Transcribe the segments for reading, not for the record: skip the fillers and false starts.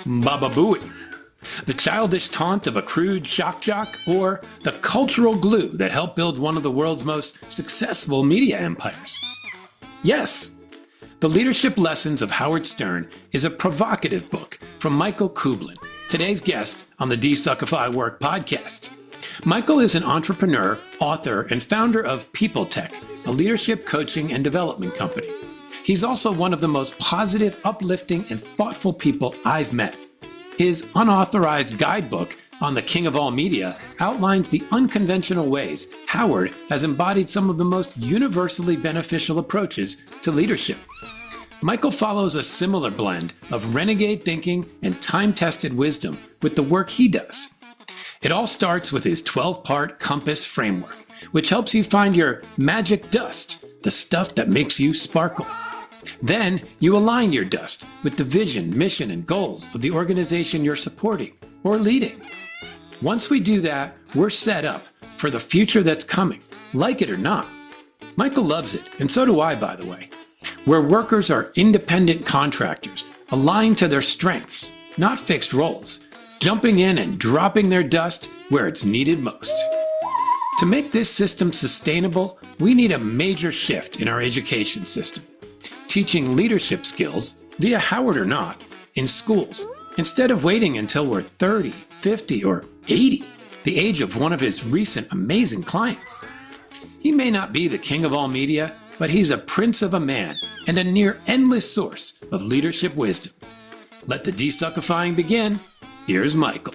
Baba Booey, the childish taunt of a crude jock, or the cultural glue that helped build one of the world's most successful media empires. Yes, The Leadership Lessons of Howard Stern is a provocative book from Michael Kublin, today's guest on the DesuckifyWork Podcast. Michael is an entrepreneur, author, and founder of PeopleTek, a leadership coaching and development company. He's also one of the most positive, uplifting, and thoughtful people I've met. His unauthorized guidebook on the king of all media outlines the unconventional ways Howard has embodied some of the most universally beneficial approaches to leadership. Michael follows a similar blend of renegade thinking and time-tested wisdom with the work he does. It all starts with his 12-part compass framework, which helps you find your magic dust, the stuff that makes you sparkle. Then you align your dust with the vision, mission, and goals of the organization you're supporting or leading. Once we do that, we're set up for the future that's coming, like it or not. Michael loves it, and so do I, by the way, where workers are independent contractors, aligned to their strengths, not fixed roles, jumping in and dropping their dust where it's needed most. To make this system sustainable, we need a major shift in our education system. Teaching leadership skills, via Howard or not, in schools, instead of waiting until we're 30, 50, or 80, the age of one of his recent amazing clients. He may not be the king of all media, but he's a prince of a man and a near endless source of leadership wisdom. Let the desuckifying begin. Here's Michael.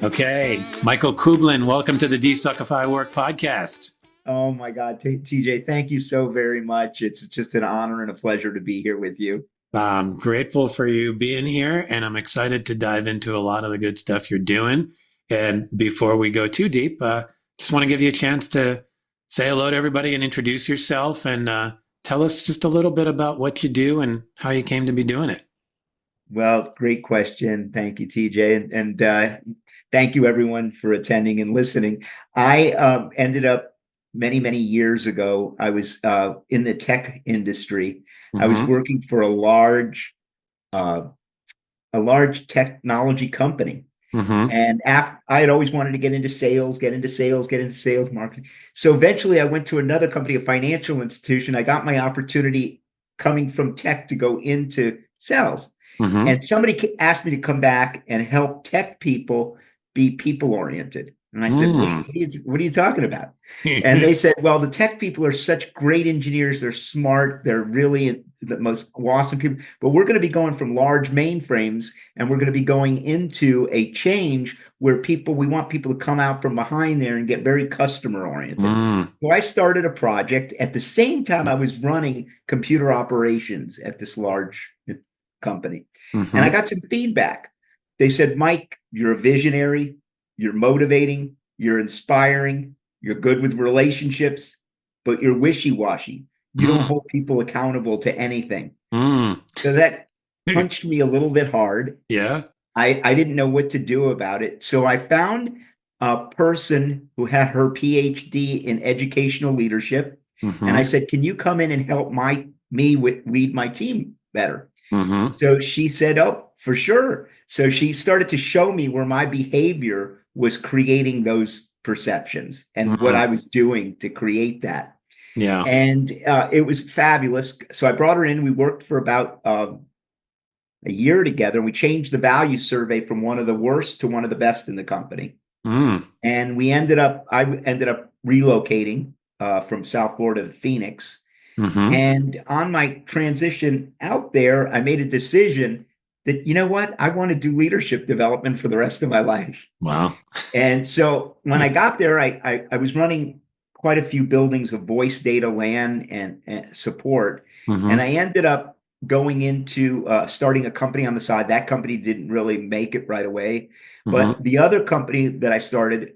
Okay, Michael Kublin, welcome to the DesuckifyWork Podcast. Oh my God, TJ, thank you so very much. It's just an honor and a pleasure to be here with you. I'm grateful for you being here, and I'm excited to dive into a lot of the good stuff you're doing. And before we go too deep, just want to give you a chance to say hello to everybody and introduce yourself and tell us just a little bit about what you do and how you came to be doing it. Well, great question. Thank you, TJ. And thank you, everyone, for attending and listening. I ended up many years ago, I was in the tech industry. Mm-hmm. I was working for a large technology company. Mm-hmm. And I had always wanted to get into sales marketing. So eventually I went to another company, a financial institution. I got my opportunity coming from tech to go into sales. Mm-hmm. And somebody asked me to come back and help tech people be people-oriented. And I said, what are you talking about? And they said, well, the tech people are such great engineers. They're smart. They're really the most awesome people. But we're going to be going from large mainframes and we're going to be going into a change where we want people to come out from behind there and get very customer oriented. So I started a project. At the same time, I was running computer operations at this large company. Mm-hmm. And I got some feedback. They said, Mike, you're a visionary. You're motivating, you're inspiring, you're good with relationships, but you're wishy-washy. You don't hold people accountable to anything. So that punched me a little bit hard. Yeah. I didn't know what to do about it. So I found a person who had her PhD in educational leadership. Mm-hmm. And I said, can you come in and help lead my team better? Mm-hmm. So she said, oh, for sure. So she started to show me where my behavior was creating those perceptions and what I was doing to create that. Yeah. And it was fabulous. So I brought her in. We worked for about a year together. We changed the value survey from one of the worst to one of the best in the company. And I ended up relocating from South Florida to Phoenix. Mm-hmm. And on my transition out there, I made a decision that, you know what, I want to do leadership development for the rest of my life. Wow. And so when I got there, I was running quite a few buildings of voice, data, LAN, and support. Mm-hmm. And I ended up going into starting a company on the side. That company didn't really make it right away. Mm-hmm. But the other company that I started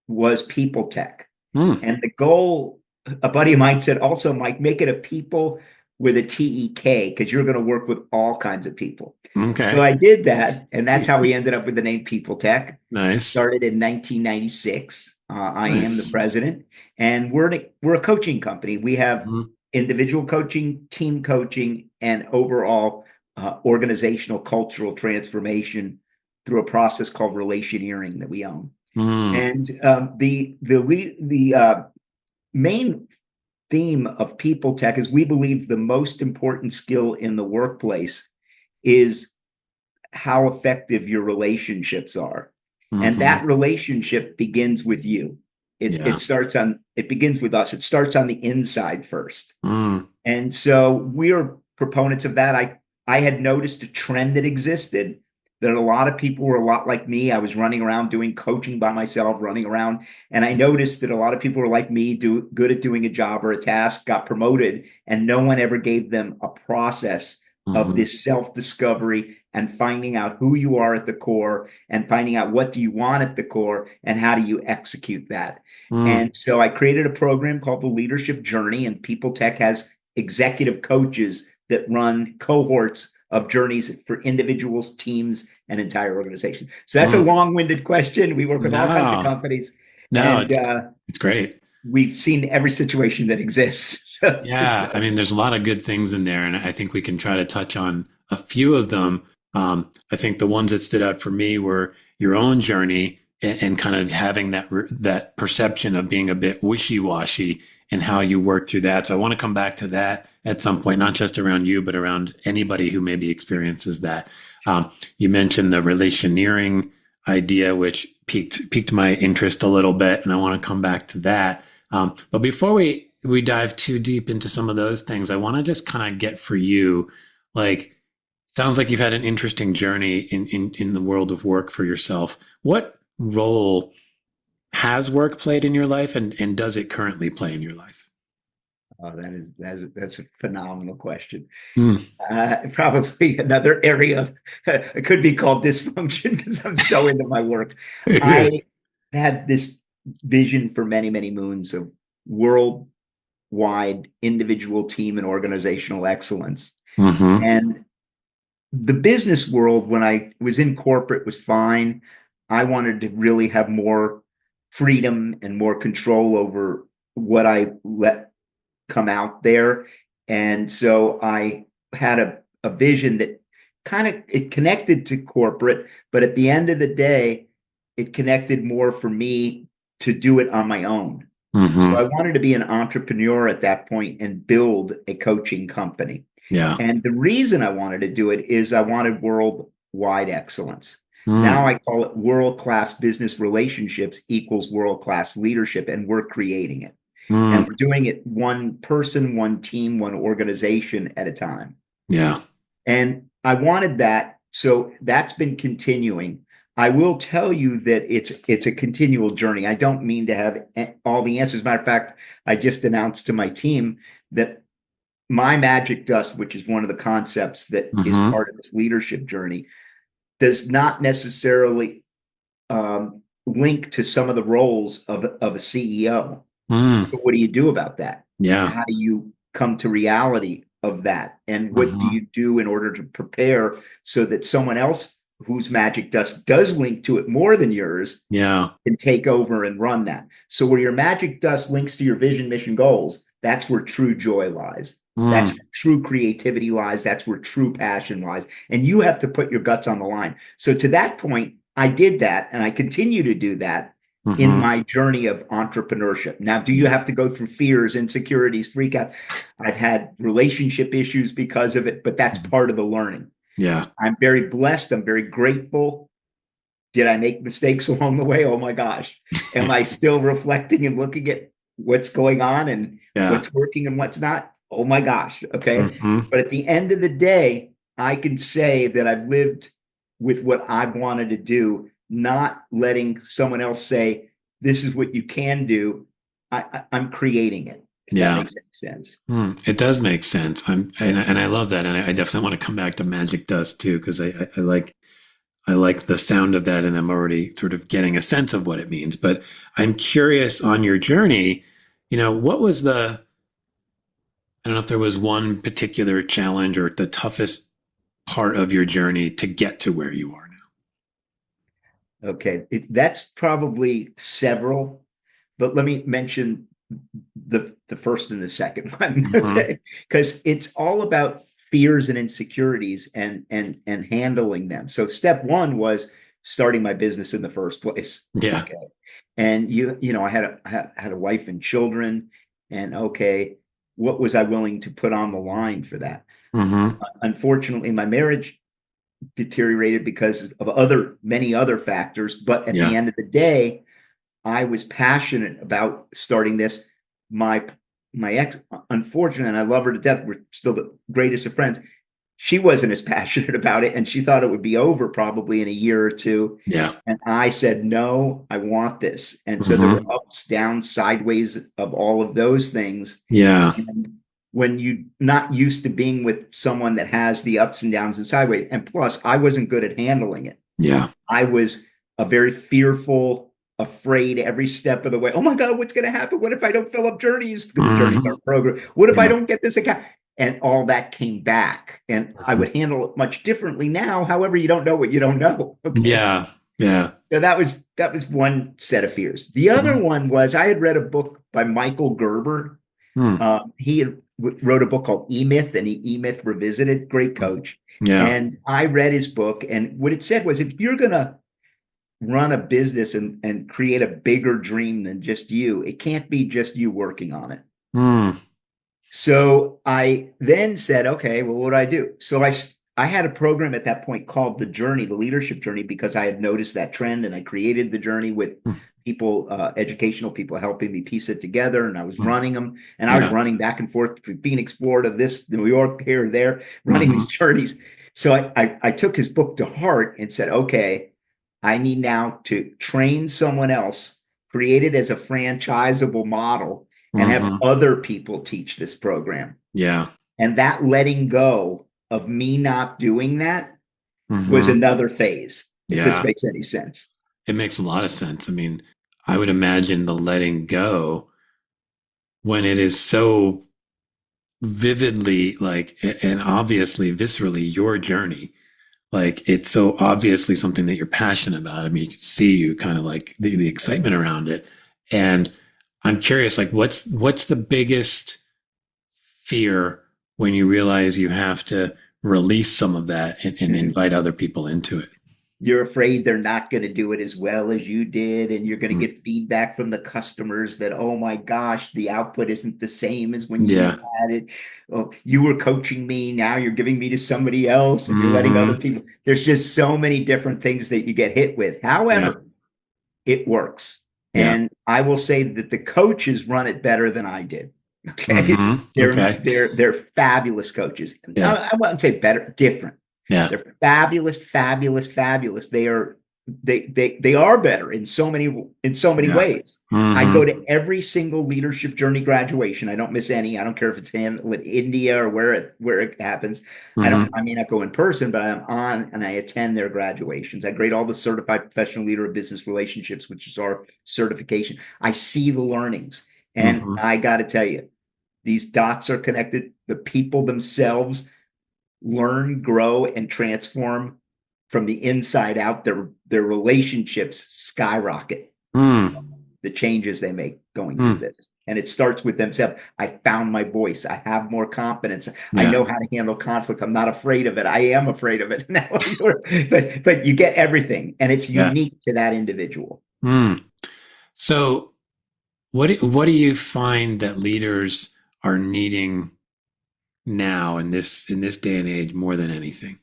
was PeopleTek. And the goal, a buddy of mine said, also, Mike, make it a people with a TEK, because you're going to work with all kinds of people. Okay. So I did that, and that's how we ended up with the name PeopleTek. Nice. Started in 1996. I am the president, and we're a coaching company. We have individual coaching, team coaching, and overall organizational cultural transformation through a process called relationeering that we own. And the main theme of PeopleTek is we believe the most important skill in the workplace is how effective your relationships are. And that relationship begins with you. It begins with us. It starts on the inside first. And so we're proponents of that. I had noticed a trend that existed, that a lot of people were a lot like me. I was running around doing coaching by myself, running around. And I noticed that a lot of people were like me, good at doing a job or a task, got promoted, and no one ever gave them a process of this self-discovery and finding out who you are at the core and finding out what do you want at the core and how do you execute that. And so I created a program called the Leadership Journey, and PeopleTek has executive coaches that run cohorts of journeys for individuals, teams, and entire organizations. So that's a long-winded question. We work with all kinds of companies. It's great. We've seen every situation that exists. So yeah, I mean, there's a lot of good things in there, and I think we can try to touch on a few of them. I think the ones that stood out for me were your own journey and kind of having that perception of being a bit wishy-washy and how you work through that. So I want to come back to that at some point, not just around you, but around anybody who maybe experiences that. You mentioned the relationeering idea, which piqued my interest a little bit, and I want to come back to that. But before we dive too deep into some of those things, I want to just kind of get for you, like, sounds like you've had an interesting journey in the world of work for yourself. What role has work played in your life, and does it currently play in your life? Oh, that's a phenomenal question. Probably another area of it could be called dysfunction because I'm so into my work. I had this vision for many, many moons of worldwide individual, team, and organizational excellence. And the business world, when I was in corporate, was fine. I wanted to really have more freedom and more control over what I let come out there. And so I had a vision that it connected to corporate, but at the end of the day, it connected more for me to do it on my own. So I wanted to be an entrepreneur at that point and build a coaching company. Yeah. And the reason I wanted to do it is I wanted worldwide excellence. Now I call it world-class business relationships equals world-class leadership, and we're creating it. And we're doing it one person, one team, one organization at a time. Yeah. And I wanted that. So that's been continuing. I will tell you that it's a continual journey. I don't mean to have all the answers. Matter of fact, I just announced to my team that my magic dust, which is one of the concepts that is part of this leadership journey, does not necessarily link to some of the roles of a CEO. So what do you do about that? Yeah. How do you come to reality of that? And what do you do in order to prepare so that someone else whose magic dust does link to it more than yours can take over and run that? So where your magic dust links to your vision, mission, goals, that's where true joy lies. That's where true creativity lies. That's where true passion lies. And you have to put your guts on the line. So to that point, I did that, and I continue to do that in my journey of entrepreneurship. Now, do you have to go through fears, insecurities, freakouts? I've had relationship issues because of it, but that's part of the learning. Yeah. I'm very blessed. I'm very grateful. Did I make mistakes along the way? Oh my gosh. Am I still reflecting and looking at what's going on and what's working and what's not? Oh my gosh. Okay. But at the end of the day, I can say that I've lived with what I've wanted to do, not letting someone else say, this is what you can do. I'm creating it. If that makes any sense. It does make sense. And I love that. And I definitely want to come back to magic dust too, because I like the sound of that, and I'm already sort of getting a sense of what it means. But I'm curious, on your journey, what was I don't know if there was one particular challenge or the toughest part of your journey to get to where you are now. Okay. That's probably several, but let me mention the first and the second one, Mm-hmm. okay? Because it's all about fears and insecurities and handling them. So step one was starting my business in the first place. Yeah. Okay. And I had a wife and children, and okay, what was I willing to put on the line for that? Mm-hmm. Unfortunately, my marriage deteriorated because of many other factors. But at the end of the day, I was passionate about starting this. My ex, unfortunately, and I love her to death. We're still the greatest of friends. She wasn't as passionate about it, and she thought it would be over probably in a year or two. Yeah. And I said, no, I want this. And so there Mm-hmm. were ups, downs, sideways of all of those things. Yeah. And when you're not used to being with someone that has the ups and downs and sideways, and plus, I wasn't good at handling it. Yeah. I was a very fearful, afraid every step of the way. Oh my God, what's going to happen? What if I don't fill up journeys? Mm-hmm. Journeys are program. What if I don't get this account? And all that came back, and I would handle it much differently now. However, you don't know what you don't know. Okay? Yeah. Yeah. So that was one set of fears. The other one was I had read a book by Michael Gerber. He wrote a book called E-Myth, and E-Myth Revisited. Great coach. Yeah. And I read his book, and what it said was, if you're going to run a business and create a bigger dream than just you, it can't be just you working on it. So I then said, okay, well, what do I do? So I had a program at that point called The Journey, the leadership journey, because I had noticed that trend, and I created the journey with people, educational people helping me piece it together. And I was running them, and I was running back and forth between Phoenix, Florida, this, New York, here, there, running these journeys. So I took his book to heart and said, okay, I need now to train someone else, create it as a franchisable model, and have other people teach this program. Yeah. And that letting go of me not doing that was another phase. If this makes any sense. It makes a lot of sense. I mean, I would imagine the letting go, when it is so vividly, like, and obviously viscerally your journey, like it's so obviously something that you're passionate about. I mean, you can see you kind of like the excitement around it. And I'm curious, like, what's the biggest fear when you realize you have to release some of that and invite other people into it? You're afraid they're not going to do it as well as you did, and you're going to get feedback from the customers that, oh my gosh, the output isn't the same as when you had it. Oh, you were coaching me, now you're giving me to somebody else, and you're letting other people. There's just so many different things that you get hit with. However, it works. And I will say that the coaches run it better than I did. Okay. They're fabulous coaches. I wouldn't say better, different. Yeah. They're fabulous, fabulous, fabulous. They are better in so many ways. I go to every single leadership journey graduation. I don't miss any. I don't care if it's in India or where it happens. I may not go in person, but I'm on and I attend their graduations. I grade all the certified professional leader of business relationships, which is our certification. I see the learnings, and I got to tell you, these dots are connected. The people themselves learn, grow, and transform from the inside out. Their relationships skyrocket. The changes they make going through this. And it starts with themselves. I found my voice. I have more confidence. I know how to handle conflict. I'm not afraid of it. I am afraid of it now. but you get everything, and it's unique to that individual. So what do you find that leaders are needing now in this day and age more than anything?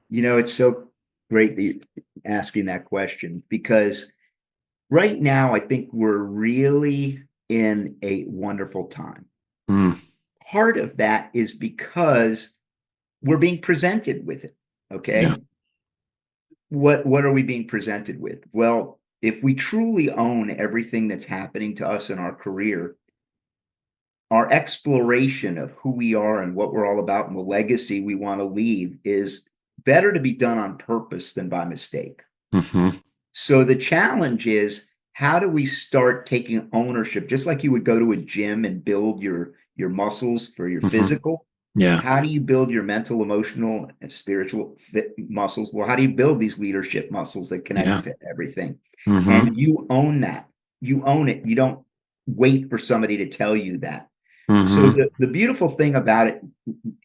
It's so great that you're asking that question, because right now I think we're really in a wonderful time. Part of that is because we're being presented with it. Okay. Yeah. What are we being presented with? Well, if we truly own everything that's happening to us in our career, our exploration of who we are and what we're all about and the legacy we want to leave is better to be done on purpose than by mistake. So the challenge is, how do we start taking ownership? Just like you would go to a gym and build your muscles for your physical. How do you build your mental, emotional, and spiritual muscles? Well, how do you build these leadership muscles that connect to everything? And you own that. You own it. You don't wait for somebody to tell you that. So Mm-hmm. the beautiful thing about it,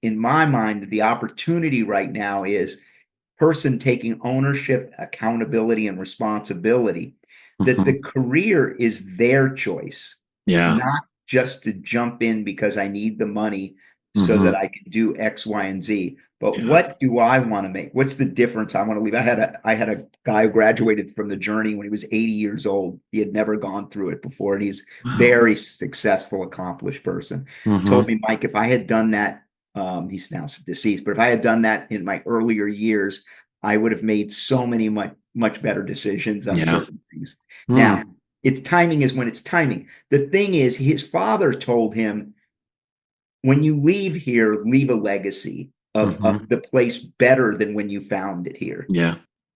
in my mind, the opportunity right now is person taking ownership, accountability, and responsibility, that Mm-hmm. the career is their choice, Yeah. not just to jump in because I need the money so Mm-hmm. that I can do X, Y, and Z. But Yeah. what do I want to make? What's the difference I want to leave? I had a guy who graduated from the journey when he was 80 years old. He had never gone through it before, and he's Wow. very successful, accomplished person. Told Mm-hmm. me, Mike, if I had done that, he's now deceased, but if I had done that in my earlier years, I would have made so many much better decisions on Yeah. certain things. Mm. Now, it's timing is when it's timing. The thing is, his father told him, when you leave here, leave a legacy Mm-hmm. of the place better than when you found it here. Yeah.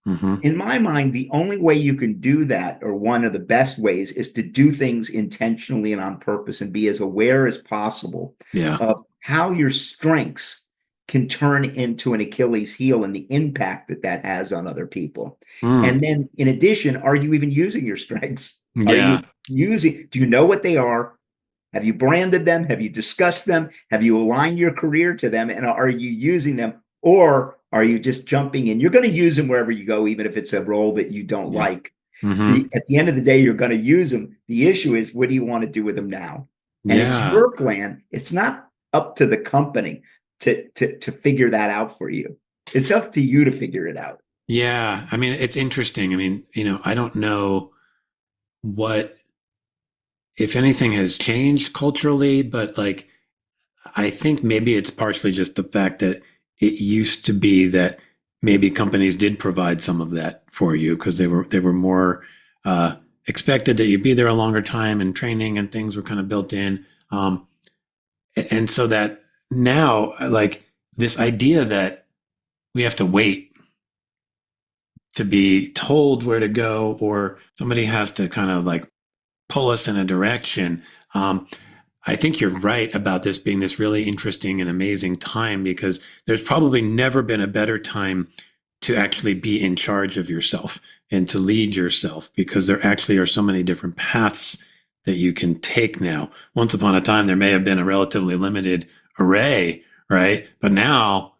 Mm-hmm. In my mind, the only way you can do that, or one of the best ways, is to do things intentionally and on purpose and be as aware as possible Yeah. of how your strengths can turn into an Achilles heel and the impact that that has on other people. Mm. And then, in addition, are you even using your strengths? Are Yeah. you do you know what they are? Have you branded them? Have you discussed them? Have you aligned your career to them? And are you using them? Or are you just jumping in? You're going to use them wherever you go, even if it's a role that you don't Yeah. like. Mm-hmm. At the end of the day, you're going to use them. The issue is, what do you want to do with them now? And it's Yeah. your plan. It's not up to the company to figure that out for you. It's up to you to figure it out. Yeah. I mean, it's interesting. I mean, I don't know what, if anything has changed culturally, but like, I think maybe it's partially just the fact that it used to be that maybe companies did provide some of that for you because they were more expected that you'd be there a longer time, and training and things were kind of built in. And so that now, like, this idea that we have to wait to be told where to go, or somebody has to kind of like pull us in a direction. I think you're right about this being this really interesting and amazing time, because there's probably never been a better time to actually be in charge of yourself and to lead yourself, because there actually are so many different paths that you can take now. Once upon a time, there may have been a relatively limited array, right? But now,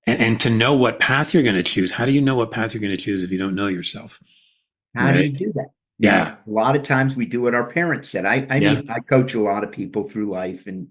and to know what path you're going to choose, how do you know what path you're going to choose if you don't know yourself, How do right? you do that? Yeah. Now, a lot of times we do what our parents said. I Yeah. mean, I coach a lot of people through life, and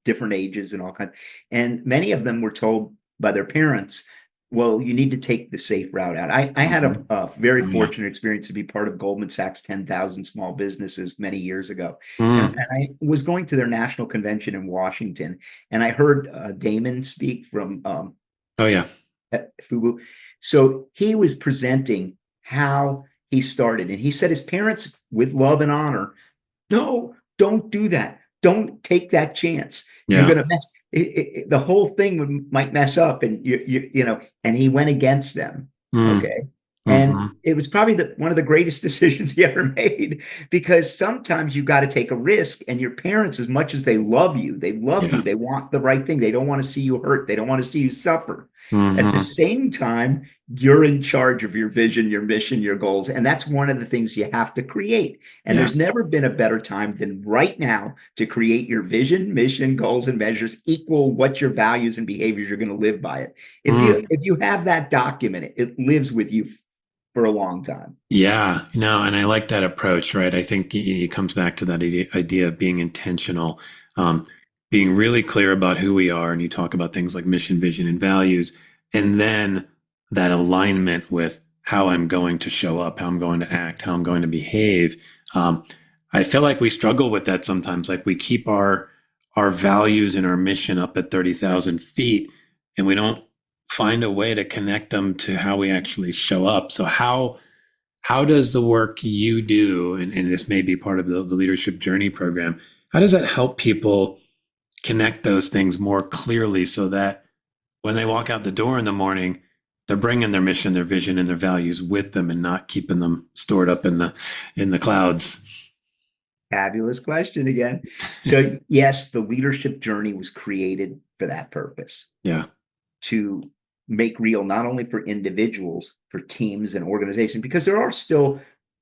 different ages and all kinds. And many of them were told by their parents, well, you need to take the safe route out. I had Mm-hmm. a very Oh, yeah. fortunate experience to be part of Goldman Sachs 10,000 small businesses many years ago. And Mm. I was going to their national convention in Washington, and I heard Damon speak from Oh, yeah. Fubu. So he was presenting how he started, and he said his parents, with love and honor, no, don't do that. Don't take that chance. You're Yeah. going to mess the whole thing might mess up, and and he went against them. Mm. Okay. And Mm-hmm. it was probably one of the greatest decisions he ever made, because sometimes you got to take a risk, and your parents, as much as they love you, they love you. Yeah. They want the right thing. They don't want to see you hurt. They don't want to see you suffer. At the Mm-hmm. same time, you're in charge of your vision, your mission, your goals. And that's one of the things you have to create. And Yeah. there's never been a better time than right now to create your vision, mission, goals, and measures equal what your values and behaviors you're going to live by it. Mm. If you have that document, it lives with you for a long time. Yeah. No, and I like that approach, right? I think it comes back to that idea of being intentional, um, being really clear about who we are. And you talk about things like mission, vision, and values, and then that alignment with how I'm going to show up, how I'm going to act, how I'm going to behave. Um, I feel like we struggle with that sometimes. Like, we keep our values and our mission up at 30,000 feet, and we don't find a way to connect them to how we actually show up. So how does the work you do, and this may be part of the leadership journey program, how does that help people connect those things more clearly, so that when they walk out the door in the morning, they're bringing their mission, their vision, and their values with them, and not keeping them stored up in the clouds? Fabulous question again. So, yes, the leadership journey was created for that purpose, Yeah. to make real, not only for individuals, for teams and organizations, because there are still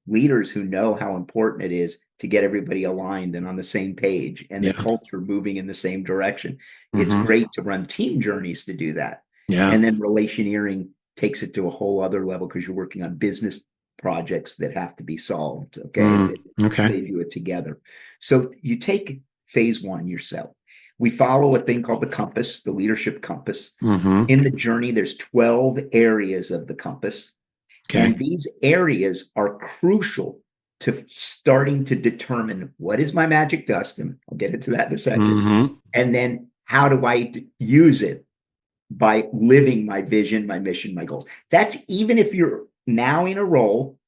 leaders who know how important it is to get everybody aligned and on the same page and the culture moving in the same direction. It's great to run team journeys to do that. Yeah. And then relationeering takes it to a whole other level because you're working on business projects that have to be solved. Okay. They do it together. So you take phase one yourself. We follow a thing called the compass, the leadership compass. In the journey, there's 12 areas of the compass. Okay. And these areas are crucial to starting to determine what is my magic dust, and I'll get into that in a second. And then how do I use it by living my vision, my mission, my goals. That's even if you're now in a role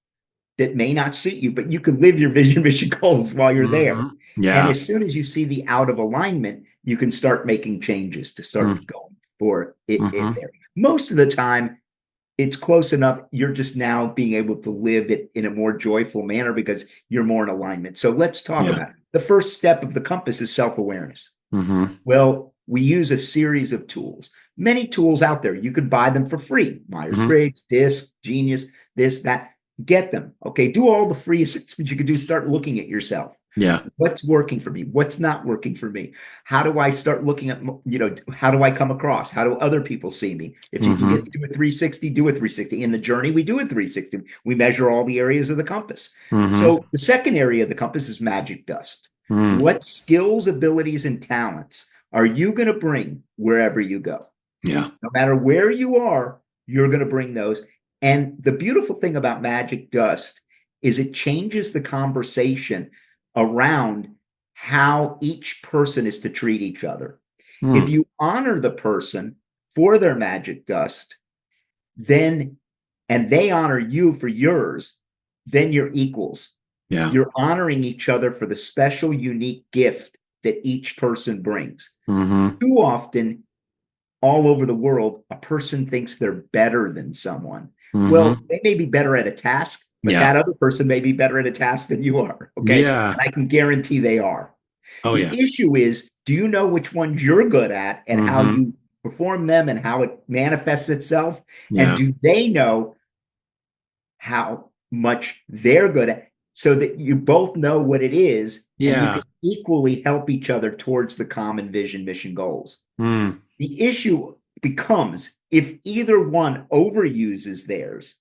that may not suit you, but you can live your vision, mission, goals while you're there. Yeah. And as soon as you see the out of alignment, you can start making changes to start going for it in there. Most of the time, it's close enough. You're just now being able to live it in a more joyful manner because you're more in alignment. So let's talk about it. The first step of the compass is self-awareness. Well, we use a series of tools. Many tools out there. You could buy them for free. Myers-Briggs, DISC, Genius, this, that. Get them. Okay. Do all the free assessments you could do. Start looking at yourself. Yeah. What's working for me? What's not working for me? How do I start looking at, how do I come across? How do other people see me? If you can do a 360, do a 360. In the journey, we do a 360. We measure all the areas of the compass. So the second area of the compass is magic dust. What skills, abilities, and talents are you going to bring wherever you go? Yeah. No matter where you are, you're going to bring those. And the beautiful thing about magic dust is it changes the conversation around how each person is to treat each other. If you honor the person for their magic dust, then, and they honor you for yours, then you're equals. Yeah. You're honoring each other for the special, unique gift that each person brings. Too often, all over the world, a person thinks they're better than someone. Well, they may be better at a task, but that other person may be better at a task than you are. Okay. Yeah. And I can guarantee they are. The issue is, do you know which ones you're good at and how you perform them and how it manifests itself? And do they know how much they're good at, so that you both know what it is and you can equally help each other towards the common vision, mission, goals? The issue becomes, if either one overuses theirs,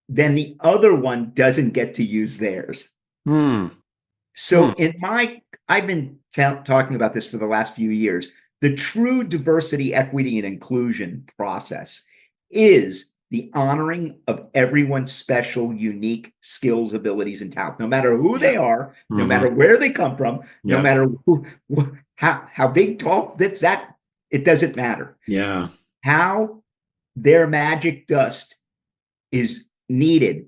then the other one doesn't get to use theirs. So I've been talking about this for the last few years. The true diversity, equity, and inclusion process is the honoring of everyone's special, unique skills, abilities, and talent, no matter who they are, no matter where they come from, no matter how big, tall, that, it doesn't matter. Yeah. How their magic dust is needed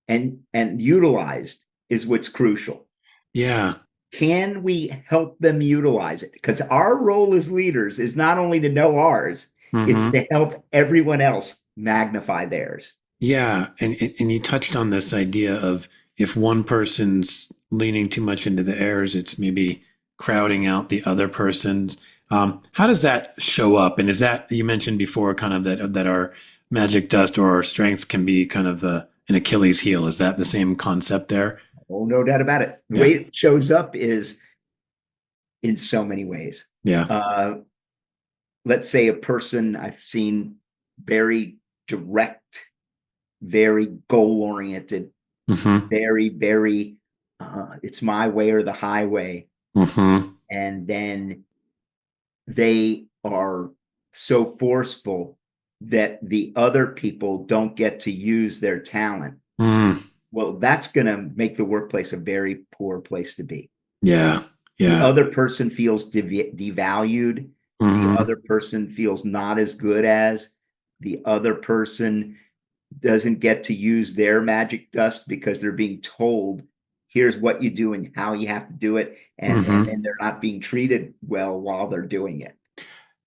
and utilized is what's crucial. Yeah. Can we help them utilize it? Because our role as leaders is not only to know ours, it's to help everyone else magnify theirs. Yeah. And you touched on this idea of, if one person's leaning too much into the errors, it's maybe crowding out the other person's. How does that show up? And is that, you mentioned before, kind of that our magic dust or our strengths can be kind of an Achilles heel. Is that the same concept there? Oh, no doubt about it. The way it shows up is in so many ways. Yeah. Let's say a person I've seen very direct, very goal-oriented, very, very, it's my way or the highway. And then they are so forceful that the other people don't get to use their talent. Well, that's going to make the workplace a very poor place to be. Yeah. The other person feels devalued. The other person feels not as good as. The other person doesn't get to use their magic dust because they're being told, here's what you do and how you have to do it. And they're not being treated well while they're doing it.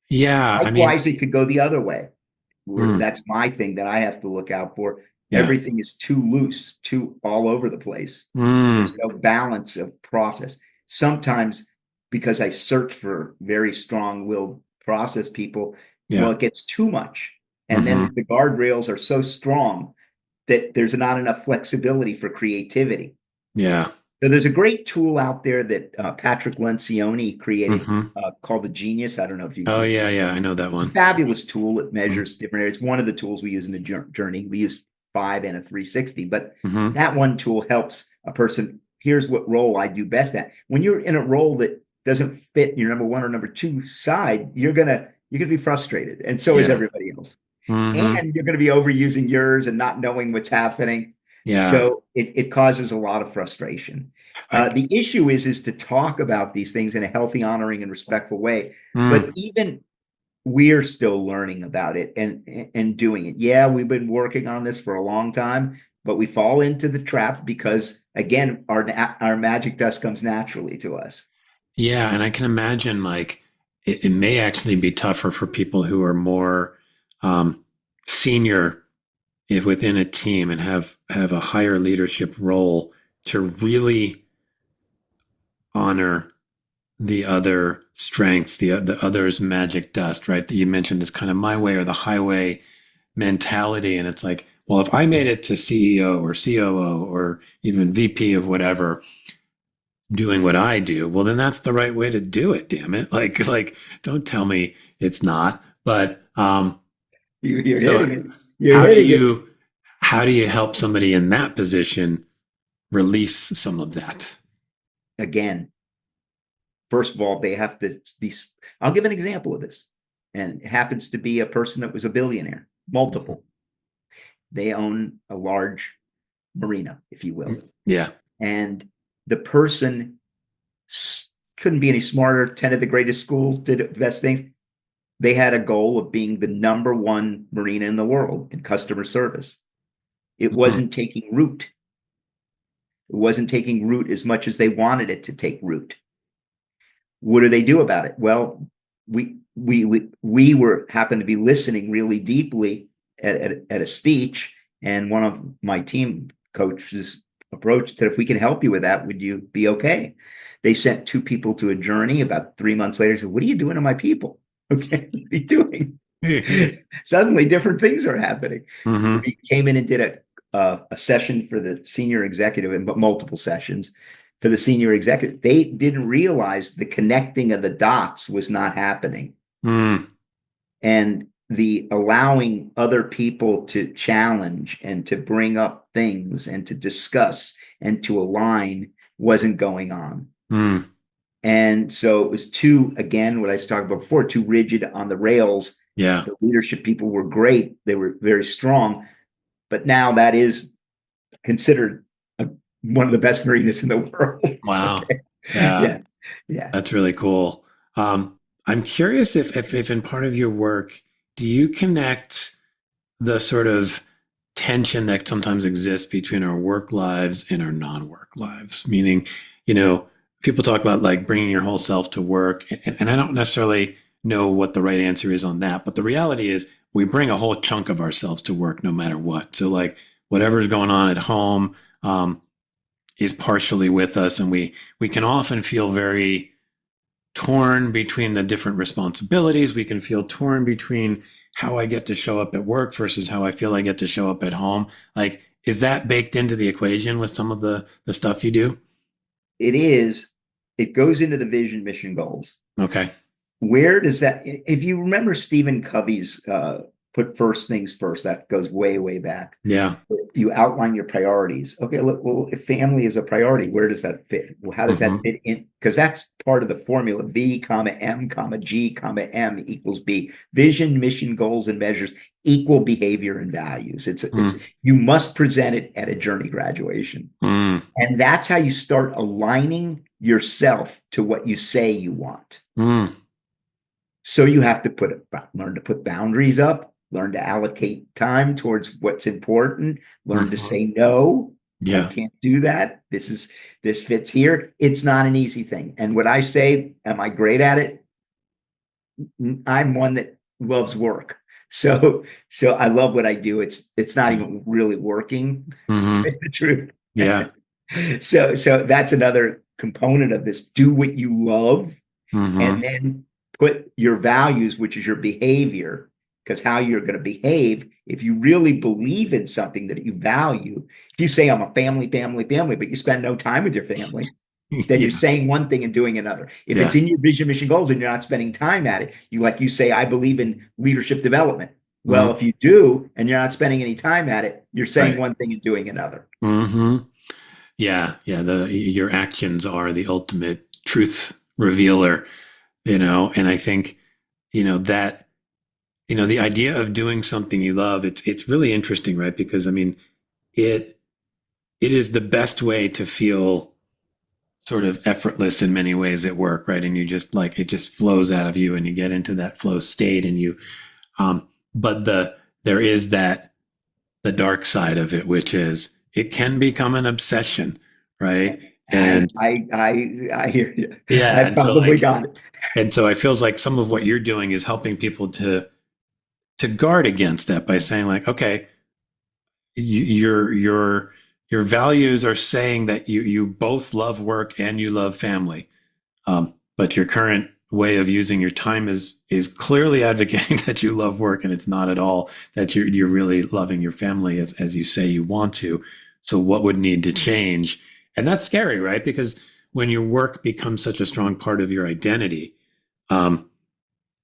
Yeah. Likewise, it could go the other way. That's my thing that I have to look out for. Everything is too loose, too all over the place. There's no balance of process. Sometimes, because I search for very strong-willed process people, well, it gets too much. And then the guardrails are so strong that there's not enough flexibility for creativity. Yeah. So there's a great tool out there that Patrick Lencioni created called the Genius. I don't know if you. Oh yeah, I know that one. It's a fabulous tool. It measures different areas. It's one of the tools we use in the journey. We use 5 and a 360, but that one tool helps a person. Here's what role I do best at. When you're in a role that doesn't fit your number 1 or number 2 side, you're gonna be frustrated, and so is everybody else. And you're going to be overusing yours and not knowing what's happening. Yeah. So it causes a lot of frustration. The issue is to talk about these things in a healthy, honoring, and respectful way. But even we're still learning about it and doing it. Yeah, we've been working on this for a long time, but we fall into the trap because, again, our magic dust comes naturally to us. Yeah, and I can imagine like it may actually be tougher for people who are more senior within a team and have a higher leadership role to really honor the other strengths, the other's magic dust, right? That you mentioned, this kind of my way or the highway mentality. And it's like, well, if I made it to CEO or COO or even VP of whatever, doing what I do, well, then that's the right way to do it. Damn it. Like, don't tell me it's not, but, You're so hitting it. You're hitting it. How do you help somebody in that position release some of that? Again, first of all, they have to be. I'll give an example of this, and it happens to be a person that was a billionaire, multiple. They own a large marina, if you will. Yeah. And the person couldn't be any smarter, attended the greatest schools, did the best things. They had a goal of being the number 1 marina in the world in customer service. It wasn't taking root. It wasn't taking root as much as they wanted it to take root. What do they do about it? Well, we happened to be listening really deeply at a speech, and one of my team coaches approached, said, if we can help you with that, would you be okay? They sent 2 people to a journey. About 3 months later, said, what are you doing to my people? Okay, what are you doing? Suddenly different things are happening. We came in and did a session for the senior executive, but multiple sessions for the senior executive. They didn't realize the connecting of the dots was not happening. And the allowing other people to challenge and to bring up things and to discuss and to align wasn't going on. And so it was again, what I was talking about before, too rigid on the rails. Yeah. The leadership people were great. They were very strong. But now that is considered one of the best marinas in the world. Wow. Okay. Yeah. That's really cool. I'm curious if in part of your work, do you connect the sort of tension that sometimes exists between our work lives and our non-work lives? Meaning, people talk about like bringing your whole self to work, and I don't necessarily know what the right answer is on that, but the reality is we bring a whole chunk of ourselves to work no matter what. So like whatever's going on at home is partially with us, and we can often feel very torn between the different responsibilities. We can feel torn between how I get to show up at work versus how I feel I get to show up at home. Like, is that baked into the equation with some of the stuff you do? It is. It goes into the vision, mission, goals. Okay. Where does that, if you remember Stephen Covey's put first things first, that goes way, way back. Yeah. You outline your priorities. Okay, look, well, if family is a priority, where does that fit? Well, how does that fit in? Because that's part of the formula. V, comma, M, comma, G, comma, M equals B. Vision, mission, goals, and measures equal behavior and values. It's you must present it at a journey graduation. And that's how you start aligning yourself to what you say you want. So you have to learn to put boundaries up, learn to allocate time towards what's important, learn to say no. Yeah. I can't do that. This fits here. It's not an easy thing. And what I say, am I great at it? I'm one that loves work. So I love what I do. It's not even really working, to tell you the truth. Yeah. So that's another component of this. Do what you love, and then put your values, which is your behavior, because how you're going to behave if you really believe in something that you value. If you say, I'm a family, but you spend no time with your family, then Yeah. you're saying one thing and doing another. If Yeah. it's in your vision, mission, goals, and you're not spending time at it, you say, I believe in leadership development. Well, if you do, and you're not spending any time at it, you're saying one thing and doing another. Yeah. Your actions are the ultimate truth revealer, and I think, that, the idea of doing something you love, it's really interesting, right? Because it is the best way to feel sort of effortless in many ways at work, right? And you just it just flows out of you and you get into that flow state and you, but there is the dark side of it, which is it can become an obsession, right? And I hear you. Yeah. I probably got it. And so I feels like some of what you're doing is helping people to guard against that by saying okay, your values are saying that you both love work and you love family, but your current way of using your time is clearly advocating that you love work, and it's not at all that you're really loving your family as you say you want to. So what would need to change? And that's scary, right? Because when your work becomes such a strong part of your identity, and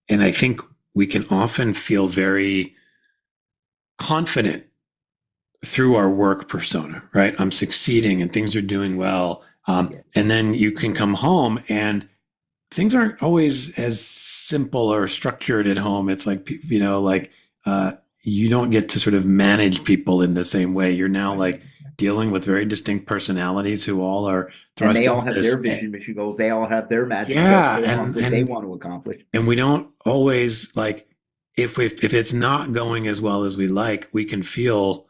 I think we can often feel very confident through our work persona, right? I'm succeeding and things are doing well. And then you can come home and things aren't always as simple or structured at home. It's you don't get to sort of manage people in the same way. You're now dealing with very distinct personalities who all are thrust. And they all have their vision, mission goals. They all have their magic. And they want to accomplish. And we don't always if it's not going as well as we like, we can feel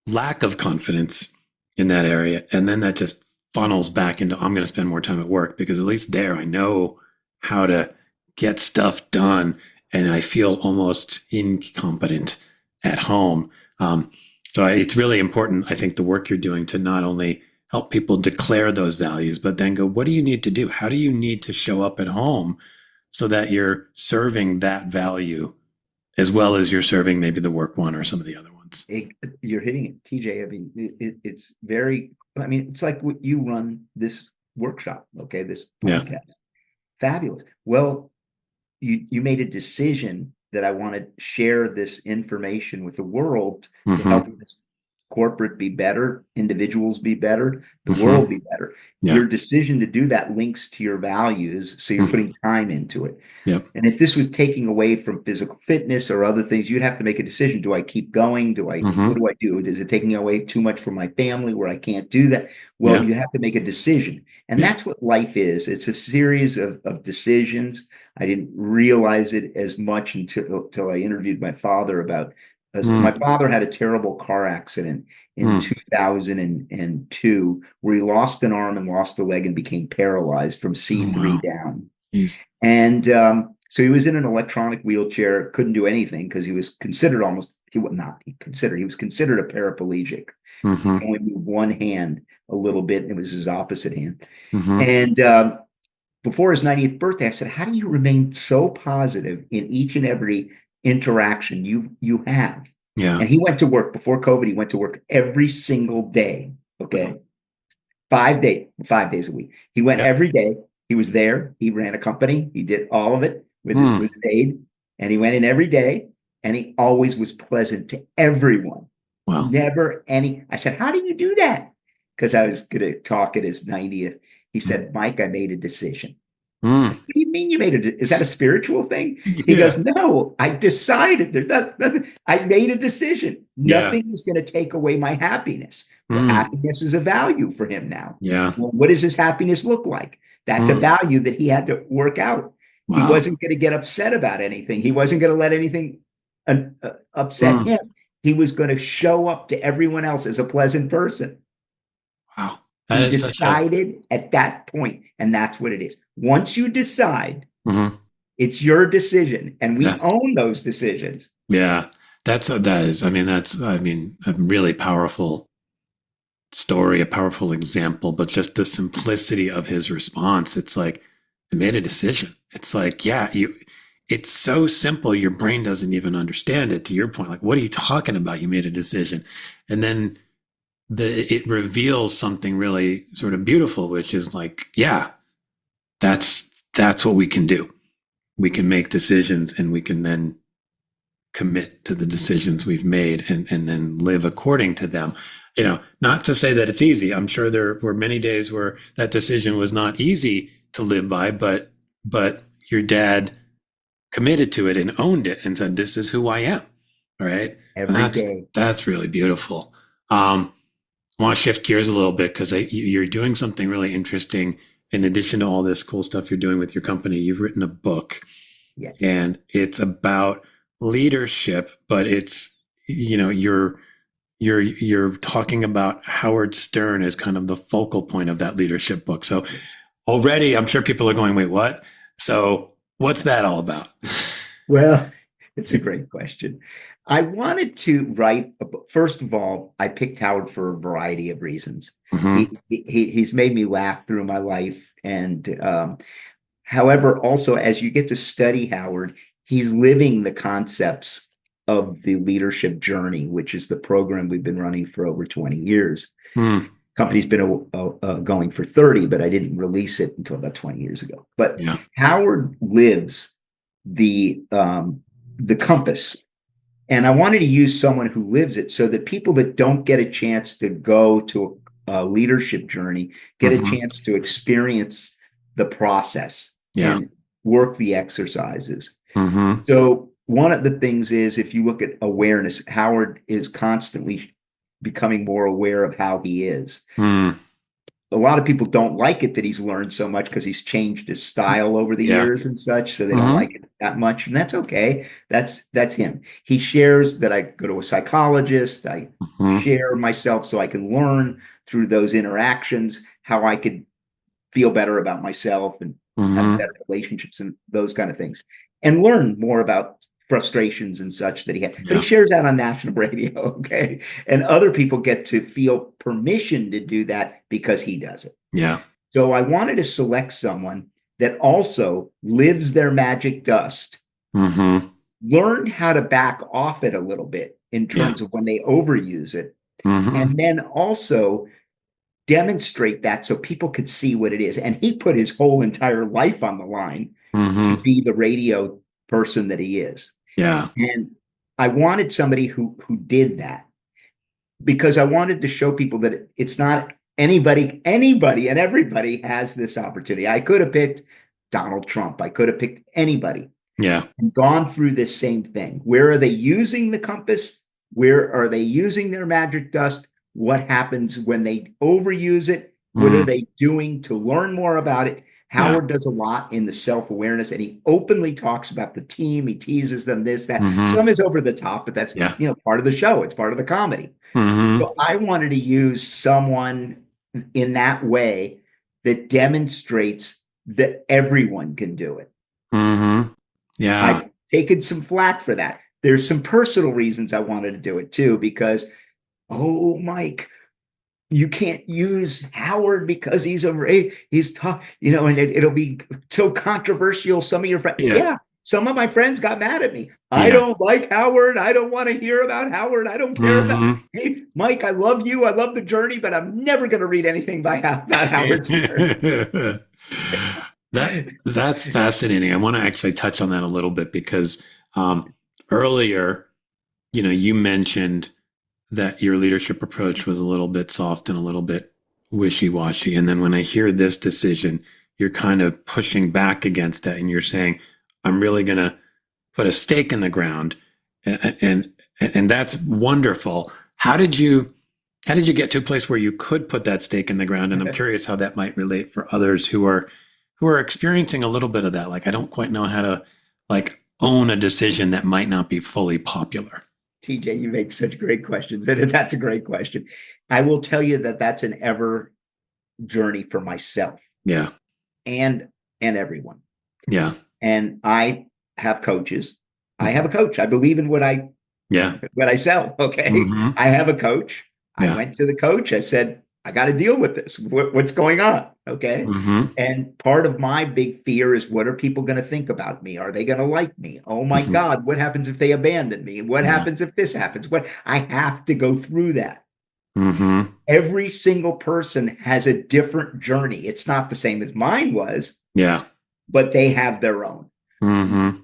lack of confidence in that area. And then that just funnels back into, I'm going to spend more time at work because at least there I know how to get stuff done and I feel almost incompetent at home. So it's really important, I think, the work you're doing to not only help people declare those values, but then go, what do you need to do? How do you need to show up at home so that you're serving that value as well as you're serving maybe the work one or some of the other ones? You're hitting it, TJ. It's very, it's like what you run this workshop, okay, this podcast. Yeah. Fabulous. Well, you made a decision that I want to share this information with the world to help this corporate be better, individuals be better, the world be better. Yeah. Your decision to do that links to your values, so you're putting time into it. Yep. And if this was taking away from physical fitness or other things, you'd have to make a decision. Do I keep going? What do I do? Is it taking away too much from my family where I can't do that? Well, you have to make a decision. And that's what life is. It's a series of decisions. I didn't realize it as much until I interviewed my father about. My father had a terrible car accident in 2002 where he lost an arm and lost a leg and became paralyzed from C3 down. Jeez. And so he was in an electronic wheelchair, couldn't do anything because he was considered he was considered a paraplegic. Only moved one hand a little bit, and it was his opposite hand. And before his 90th birthday, I said, how do you remain so positive in each and every interaction you have? Yeah. And he went to work before COVID. He went to work every single day. Okay. 5 days a week. He went every day. He was there. He ran a company. He did all of it with his aid. And he went in every day, and he always was pleasant to everyone. Wow. I said, how do you do that? Because I was going to talk at his 90th. He said, Mike, I made a decision. What do you mean you made it? Is that a spiritual thing? He goes, no, I decided. There's nothing. I made a decision. Nothing is going to take away my happiness. Well, happiness is a value for him now. Yeah. Well, what does his happiness look like? That's a value that he had to work out. Wow. He wasn't going to get upset about anything. He wasn't going to let anything upset him. He was going to show up to everyone else as a pleasant person. Wow. He decided at that point, and that's what it is. Once you decide, it's your decision, and we own those decisions. Yeah, that's a really powerful story, a powerful example, but just the simplicity of his response. It's like, I made a decision. It's like, it's so simple, your brain doesn't even understand it. To your point, like, what are you talking about? You made a decision. And then it reveals something really sort of beautiful, which is like, yeah, that's what we can do. We can make decisions, and we can then commit to the decisions we've made, and then live according to them. Not to say that it's easy. I'm sure there were many days where that decision was not easy to live by, but your dad committed to it and owned it and said, this is who I am. All right. Every day. That's really beautiful. I want to shift gears a little bit, because you're doing something really interesting. In addition to all this cool stuff you're doing with your company, you've written a book. Yes. And it's about leadership, but it's, you're talking about Howard Stern as kind of the focal point of that leadership book. So already I'm sure people are going, wait, what? So what's that all about? Well, it's a great question. I wanted to write a book. First of all, I picked Howard for a variety of reasons. Mm-hmm. He's made me laugh through my life. And however, also, as you get to study Howard, he's living the concepts of the leadership journey, which is the program we've been running for over 20 years. Mm. Company's been going for 30, but I didn't release it until about 20 years ago. But yeah. Howard lives the compass. And I wanted to use someone who lives it, so that people that don't get a chance to go to a leadership journey get mm-hmm. a chance to experience the process and work the exercises. Mm-hmm. So one of the things is, if you look at awareness, Howard is constantly becoming more aware of how he is. Mm. A lot of people don't like it that he's learned so much, because he's changed his style over the years and such. So they mm-hmm. don't like it that much. And that's okay. That's him. He shares that I go to a psychologist. I mm-hmm. share myself so I can learn through those interactions how I could feel better about myself and mm-hmm. have better relationships and those kind of things, and learn more about frustrations and such that he had. But he shares that on national radio, okay? And other people get to feel permission to do that because he does it. Yeah. So I wanted to select someone that also lives their magic dust, mm-hmm. learned how to back off it a little bit in terms of when they overuse it, mm-hmm. and then also demonstrate that so people could see what it is. And he put his whole entire life on the line mm-hmm. to be the radio person that he is. Yeah. And I wanted somebody who did that, because I wanted to show people that it's not anybody and everybody has this opportunity. I could have picked Donald Trump. I could have picked anybody. Yeah. And gone through this same thing. Where are they using the compass? Where are they using their magic dust? What happens when they overuse it? What are they doing to learn more about it? Howard does a lot in the self-awareness, and he openly talks about the team. He teases them, this, that. Mm-hmm. Some is over the top, but that's part of the show. It's part of the comedy. Mm-hmm. So I wanted to use someone in that way that demonstrates that everyone can do it. Mm-hmm. Yeah. I've taken some flack for that. There's some personal reasons I wanted to do it too, because, Mike, you can't use Howard because he's tough, and it'll be so controversial. Some of your friends, some of my friends got mad at me. I don't like Howard. I don't want to hear about Howard. I don't care about. Hey, Mike, I love you. I love the journey, but I'm never going to read anything about Howard Stern. That's fascinating. I want to actually touch on that a little bit, because earlier, you mentioned that your leadership approach was a little bit soft and a little bit wishy-washy. And then when I hear this decision, you're kind of pushing back against that, and you're saying, I'm really going to put a stake in the ground. And that's wonderful. How did you get to a place where you could put that stake in the ground? And I'm curious how that might relate for others who are experiencing a little bit of that. Like, I don't quite know how to own a decision that might not be fully popular. TJ, you make such great questions. And that's a great question. I will tell you that that's an ever journey for myself. Yeah. And everyone. Yeah. And I have coaches. I have a coach. I believe in what I sell. Okay. Mm-hmm. I have a coach. I went to the coach. I said, I got to deal with this. What's going on? Okay. Mm-hmm. And part of my big fear is, what are people going to think about me? Are they going to like me? Oh my Mm-hmm. God, what happens if they abandon me? What Yeah. happens if this happens? What I have to go through that. Mm-hmm. Every single person has a different journey. It's not the same as mine was, Yeah. but they have their own. Mm-hmm.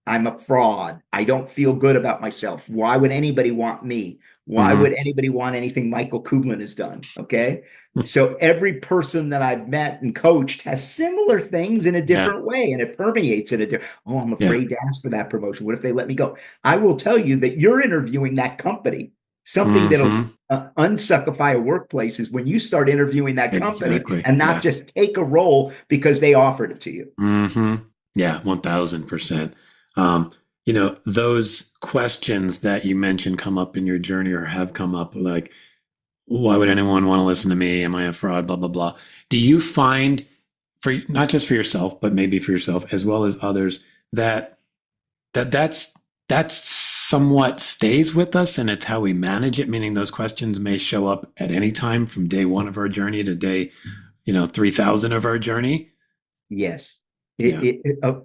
I'm a fraud. I don't feel good about myself. Why would anybody want me? Why Mm-hmm. would anybody want anything Michael Kublin has done? Okay. So every person that I've met and coached has similar things in a Yeah. different way, and it permeates in a different. Oh, I'm Yeah. afraid to ask for that promotion. What if they let me go? I will tell you that you're interviewing that company. Something that'll Mm-hmm. unsuckify a workplace is when you start interviewing that company Exactly. and not Yeah. just take a role because they offered it to you. Mm-hmm. Yeah, 1000%. Those questions that you mentioned come up in your journey or have come up, like, why would anyone want to listen to me? Am I a fraud? Blah, blah, blah. Do you find, for not just for yourself, but maybe for yourself as well as others, that's somewhat stays with us and it's how we manage it, meaning those questions may show up at any time from day one of our journey to day, 3000 of our journey? Yes. Yeah.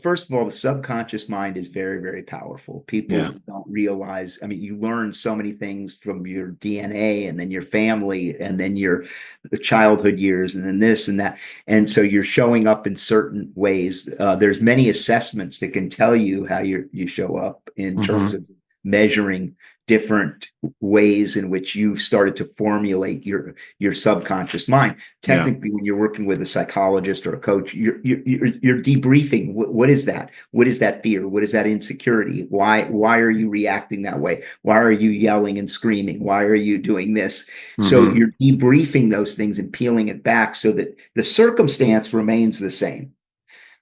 First of all, the subconscious mind is very, very powerful. People Yeah. don't realize. I mean, you learn so many things from your DNA, and then your family, and then the childhood years, and then this and that. And so you're showing up in certain ways. There's many assessments that can tell you how you show up in Mm-hmm. terms of measuring different ways in which you've started to formulate your subconscious mind. Technically, when you're working with a psychologist or a coach, you're debriefing. What is that? What is that fear? What is that insecurity? Why are you reacting that way? Why are you yelling and screaming? Why are you doing this? Mm-hmm. So you're debriefing those things and peeling it back so that the circumstance remains the same.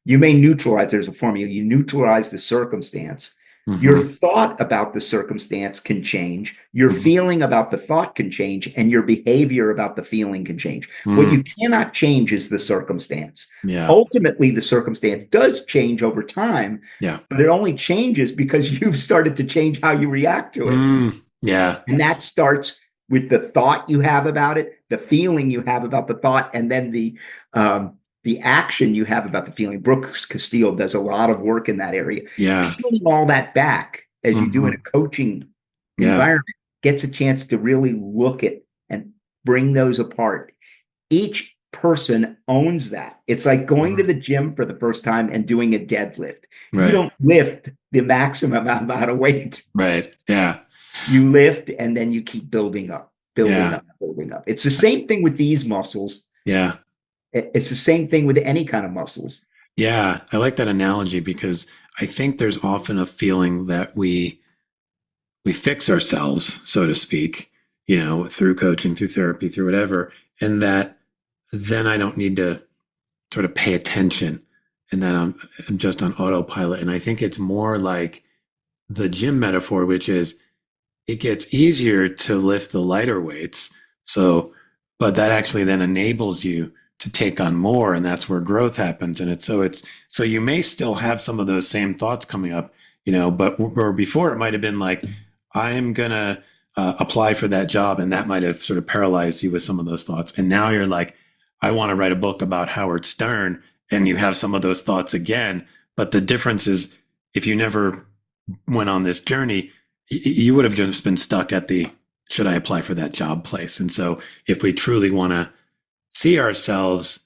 You may neutralize, there's a formula, you neutralize the circumstance. Mm-hmm. Your thought about the circumstance can change. Your Mm-hmm. feeling about the thought can change, and your behavior about the feeling can change. Mm-hmm. What you cannot change is the circumstance. Yeah. Ultimately, the circumstance does change over time, Yeah. but it only changes because you've started to change how you react to it. Yeah. And that starts with the thought you have about it, the feeling you have about the thought, and then the action you have about the feeling. Brooks Castile does a lot of work in that area. Yeah. Peeling all that back, as you do in a coaching environment, gets a chance to really look at and bring those apart. Each person owns that. It's like going to the gym for the first time and doing a deadlift. Right. You don't lift the maximum amount of weight. Right. Yeah. You lift and then you keep building up. Yeah. It's the same thing with these muscles. Yeah. It's the same thing with any kind of muscles. Yeah. I like that analogy because I think there's often a feeling that we fix ourselves, so to speak, through coaching, through therapy, through whatever, and that then I don't need to sort of pay attention and then I'm just on autopilot. And I think it's more like the gym metaphor, which is it gets easier to lift the lighter weights. But that actually then enables you to take on more, and that's where growth happens. And so you may still have some of those same thoughts coming up, but or before it might have been like, I'm gonna apply for that job, and that might have sort of paralyzed you with some of those thoughts. And now you're like, I want to write a book about Howard Stern, and you have some of those thoughts again. But the difference is, if you never went on this journey, you would have just been stuck at the should I apply for that job place. And so if we truly want to see ourselves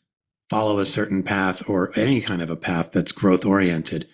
follow a certain path or any kind of a path that's growth oriented,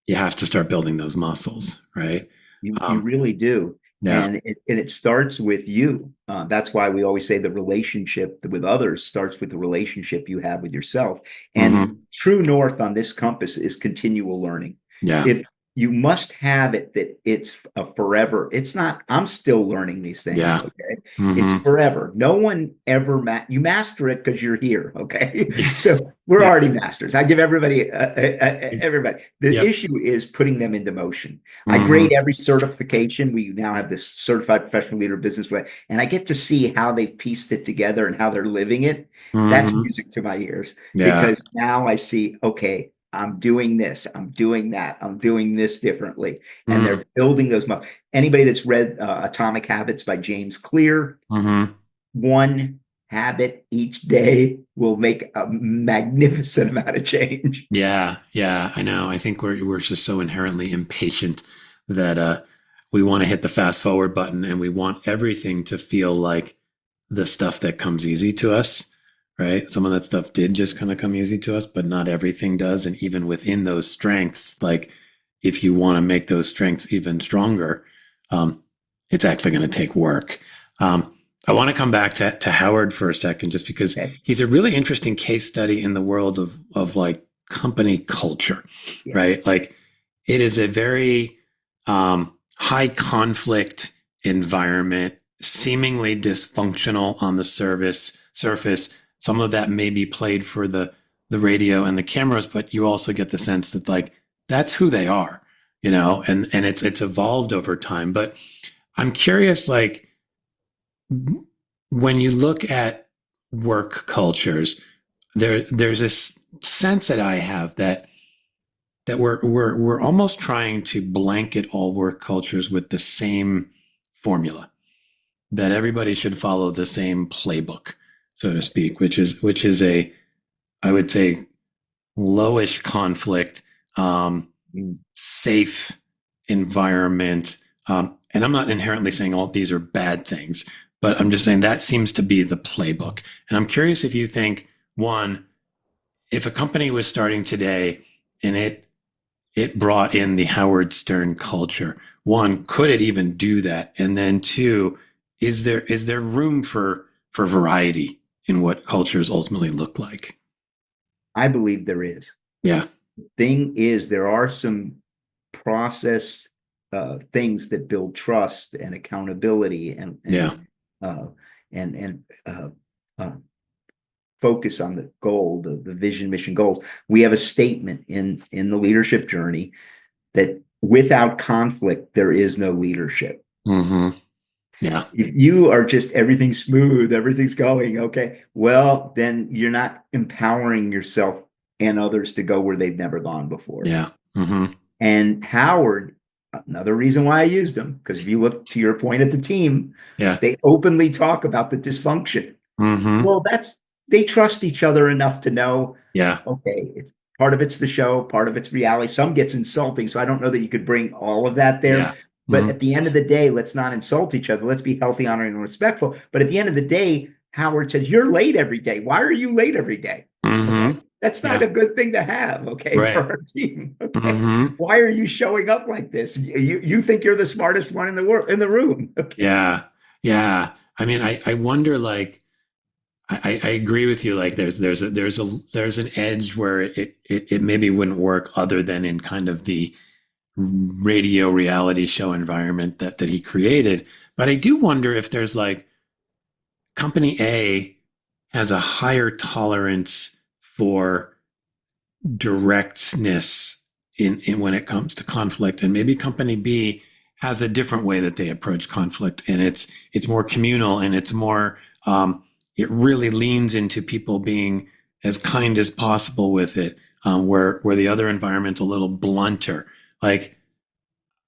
you have to start building those muscles, right? You really do. Yeah. And it starts with you. That's why we always say the relationship with others starts with the relationship you have with yourself. And true north on this compass is continual learning. Yeah. You must have it that it's a forever. It's not, I'm still learning these things. Yeah. Okay. It's forever. No one ever, you master it because you're here. Okay. So we're already masters. I give everybody. The issue is putting them into motion. I grade every certification. We now have this certified professional leader of business way, and I get to see how they've pieced it together and how they're living it. That's music to my ears because now I see, okay, I'm doing this, I'm doing that, I'm doing this differently. And they're building those muscles. Anybody that's read Atomic Habits by James Clear, one habit each day will make a magnificent amount of change. Yeah, yeah, I know. I think we're just so inherently impatient that we want to hit the fast forward button, and we want everything to feel like the stuff that comes easy to us, right? Some of that stuff did just kind of come easy to us, but not everything does. And even within those strengths, like if you want to make those strengths even stronger, it's actually going to take work. I want to come back to Howard for a second, just because he's a really interesting case study in the world of like company culture, right? Like it is a very high conflict environment, seemingly dysfunctional on the surface. Some of that may be played for the radio and the cameras, but you also get the sense that like that's who they are, and it's evolved over time. But I'm curious, like, when you look at work cultures, there's this sense that I have that we're almost trying to blanket all work cultures with the same formula, that everybody should follow the same playbook, so to speak, which is a, I would say, lowish conflict, safe environment. And I'm not inherently saying all these are bad things, but I'm just saying that seems to be the playbook. And I'm curious if you think, one, if a company was starting today and it brought in the Howard Stern culture, one, could it even do that? And then two, is there room for variety in what cultures ultimately look like? I believe there is. Yeah. The thing is, there are some process things that build trust and accountability and focus on the goal, the vision, mission, goals. We have a statement in the leadership journey that without conflict, there is no leadership. Mm-hmm. Yeah. If you are just everything's smooth, everything's going okay, well, then you're not empowering yourself and others to go where they've never gone before. Yeah. Mm-hmm. And Howard, another reason why I used him, because if you look to your point at the team, they openly talk about the dysfunction. Mm-hmm. Well, they trust each other enough to know, okay, it's part of it's the show, part of it's reality. Some gets insulting, so I don't know that you could bring all of that there. Yeah. But at the end of the day, let's not insult each other. Let's be healthy, honoring, and respectful. But at the end of the day, Howard says, you're late every day. Why are you late every day? Mm-hmm. Okay? That's not a good thing to have, okay, for our team. Okay? Mm-hmm. Why are you showing up like this? You think you're the smartest one in the room. Okay? Yeah. Yeah. I mean, I wonder, like, I agree with you. Like there's an edge where it maybe wouldn't work other than in kind of the radio reality show environment that he created. But I do wonder if there's like company A has a higher tolerance for directness in when it comes to conflict, and maybe company B has a different way that they approach conflict, and it's more communal, and it's more it really leans into people being as kind as possible with it, where the other environment's a little blunter. Like,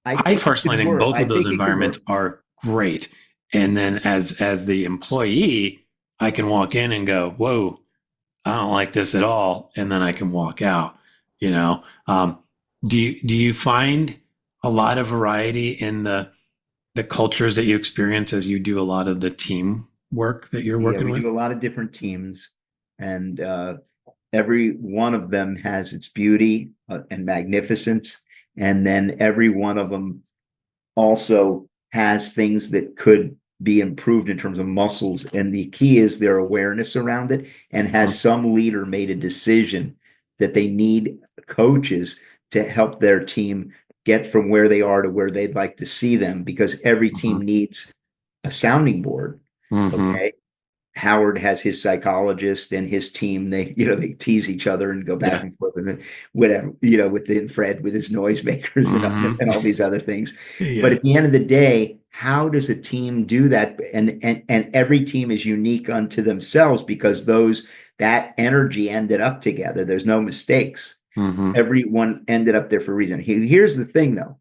I personally think both of those environments are great. And then as the employee, I can walk in and go, whoa, I don't like this at all. And then I can walk out, do you find a lot of variety in the cultures that you experience as you do a lot of the team work that you're working with? We do a lot of different teams, and every one of them has its beauty and magnificence. And then every one of them also has things that could be improved in terms of muscles. And the key is their awareness around it, and has some leader made a decision that they need coaches to help their team get from where they are to where they'd like to see them, because every team needs a sounding board. Okay. Howard has his psychologist and his team. They tease each other and go back and forth and whatever, within Fred with his noisemakers and all these other things. Yeah. But at the end of the day, how does a team do that? And every team is unique unto themselves, because that energy ended up together. There's no mistakes. Everyone ended up there for a reason. Here's the thing though.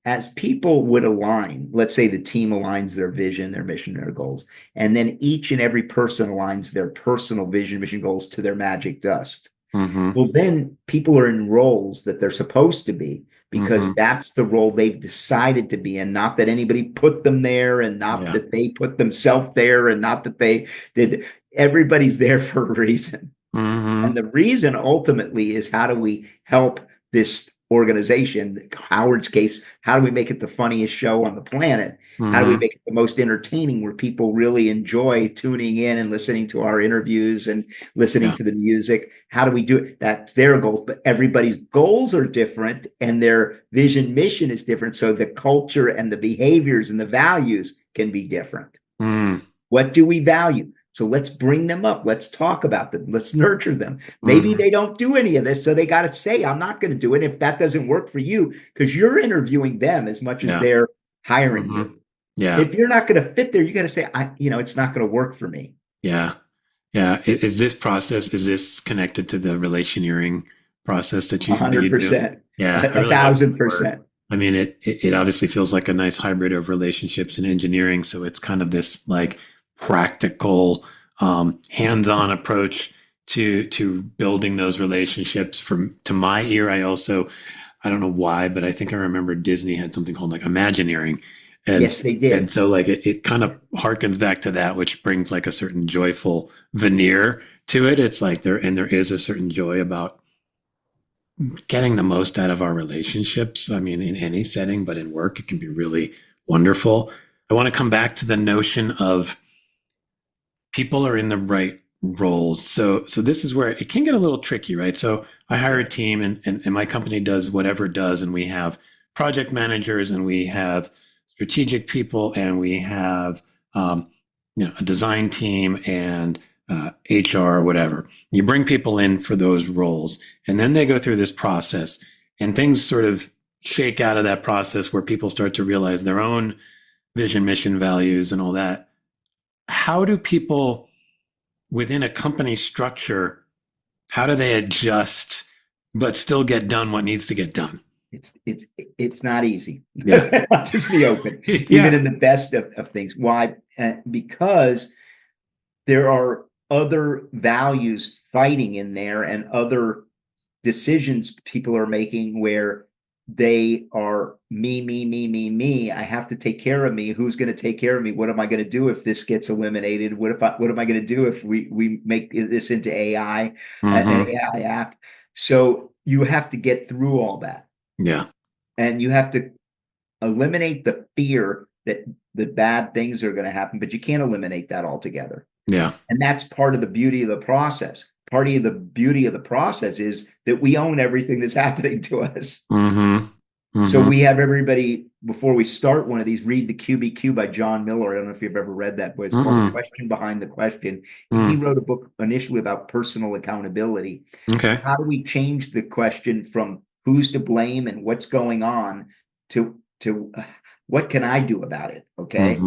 as people would align, let's say the team aligns their vision, their mission, their goals, and then each and every person aligns their personal vision, mission, goals to their magic dust. Well, then people are in roles that they're supposed to be, because that's the role they've decided to be in, not that anybody put them there, and not that they put themselves there, and not that they did. Everybody's there for a reason. And the reason ultimately is, how do we help this organization? Howard's case, how do we make it the funniest show on the planet? How do we make it the most entertaining, where people really enjoy tuning in and listening to our interviews and listening to the music? How do we do it? That's their goals, but everybody's goals are different, and their vision mission is different. So the culture and the behaviors and the values can be different. What do we value? So let's bring them up. Let's talk about them. Let's nurture them. Maybe they don't do any of this, so they got to say, I'm not going to do it. If that doesn't work for you, because you're interviewing them as much as they're hiring you. If you're not going to fit there, you got to say, it's not going to work for me. Is this process, is this connected to the relationeering process that you 100%. Yeah. 1,000%. I mean, it obviously feels like a nice hybrid of relationships and engineering. So it's kind of this like practical, hands-on approach to building those relationships. To my ear, I don't know why, but I think I remember Disney had something called like Imagineering. And, yes, they did. And so like it kind of harkens back to that, which brings like a certain joyful veneer to it. It's like there is a certain joy about getting the most out of our relationships. I mean, in any setting, but in work, it can be really wonderful. I want to come back to the notion of people are in the right roles. So this is where it can get a little tricky, right? So I hire a team, and my company does whatever it does, and we have project managers, and we have strategic people, and we have a design team and HR, whatever. You bring people in for those roles, and then they go through this process, and things sort of shake out of that process where people start to realize their own vision, mission, values, and all that. How do people within a company structure, how do they adjust but still get done what needs to get done? It's not easy. I'll just be open. Even in the best of things. Why? Because there are other values fighting in there, and other decisions people are making where they are me. I have to take care of me. Who's going to take care of me? What am I going to do if this gets eliminated? What am I going to do if we make this into AI, an AI app? So you have to get through all that. Yeah. And you have to eliminate the fear that the bad things are going to happen, but you can't eliminate that altogether. Yeah. And that's part of the beauty of the process. Part of the beauty of the process is that we own everything that's happening to us. So we have everybody, before we start one of these, read the QBQ by John Miller. I don't know if you've ever read that, but it's called The Question Behind the Question. He wrote a book initially about personal accountability. Okay. How do we change the question from who's to blame and what's going on to what can I do about it? Okay.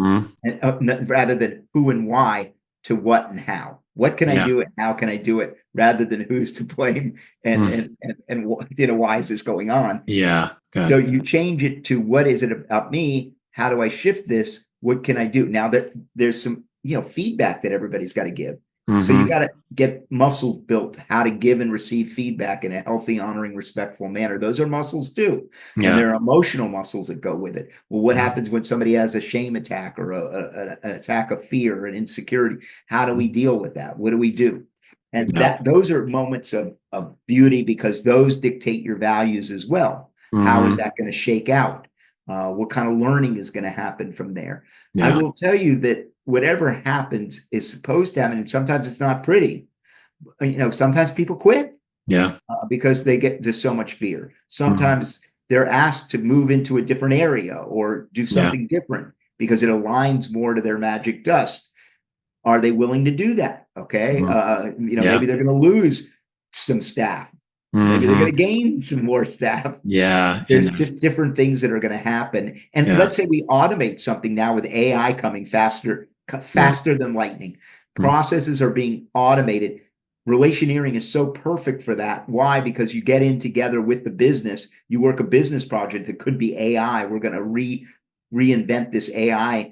And rather than who and why, to what and how. What can I do and how can I do it, rather than who's to blame and why is this going on? Yeah. So you change it to, what is it about me? How do I shift this? What can I do? Now there's some feedback that everybody's got to give. So you got to get muscles built, how to give and receive feedback in a healthy, honoring, respectful manner. Those are muscles too. And there are emotional muscles that go with it. Well, what happens when somebody has a shame attack or an attack of fear or an insecurity? How do we deal with that? What do we do? And those are moments of beauty, because those dictate your values as well. How is that going to shake out? What kind of learning is going to happen from there? I will tell you that whatever happens is supposed to happen. And sometimes it's not pretty. Sometimes people quit because they get just so much fear. Sometimes they're asked to move into a different area or do something different because it aligns more to their magic dust. Are they willing to do that? Okay. Maybe they're going to lose some staff. Maybe they're going to gain some more staff. Yeah. There's just different things that are going to happen. And let's say we automate something now with AI coming faster than lightning. Processes are being automated. relationeering is so perfect for that. Why? Because you get in together with the business, you work a business project that could be AI. We're going to reinvent this AI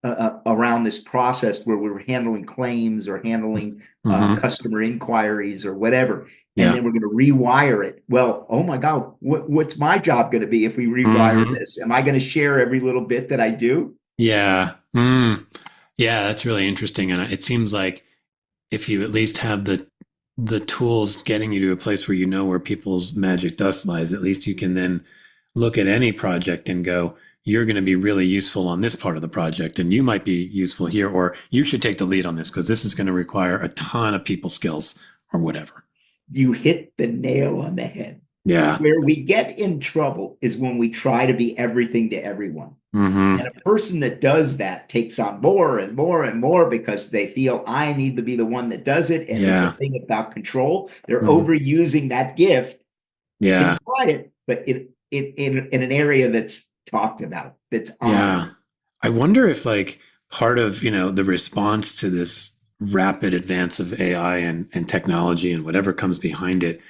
around this process where we're handling claims or handling customer inquiries or whatever. And then we're going to rewire it. Well, oh my God, what's my job going to be if we rewire this? Am I going to share every little bit that I do? Yeah. Yeah, that's really interesting. And it seems like if you at least have the tools getting you to a place where you know where people's magic dust lies, at least you can then look at any project and go, you're going to be really useful on this part of the project, and you might be useful here, or you should take the lead on this because this is going to require a ton of people skills or whatever. You hit the nail on the head. Yeah. Where we get in trouble is when we try to be everything to everyone. And a person that does that takes on more and more and more because they feel I need to be the one that does it. And it's a thing about control. They're overusing that gift. Yeah. Apply it, but in an area that's talked about, that's on. Yeah. I wonder if like part of, the response to this rapid advance of AI and technology and whatever comes behind it,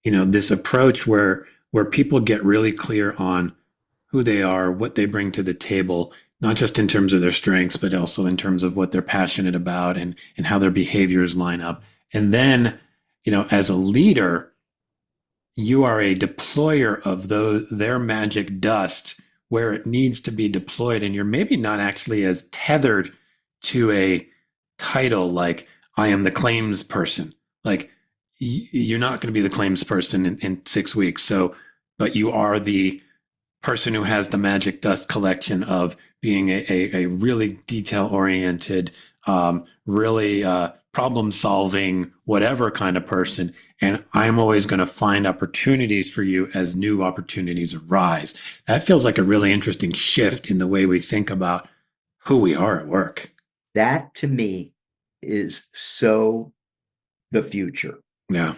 this approach where people get really clear on who they are, what they bring to the table, not just in terms of their strengths, but also in terms of what they're passionate about and how their behaviors line up. And then, as a leader, you are a deployer of their magic dust where it needs to be deployed. And you're maybe not actually as tethered to a title like I am the claims person. Like you're not going to be the claims person in 6 weeks. But you are the person who has the magic dust collection of being a really detail-oriented, really problem-solving, whatever kind of person. And I'm always going to find opportunities for you as new opportunities arise. That feels like a really interesting shift in the way we think about who we are at work. That, to me, is so the future. Yeah.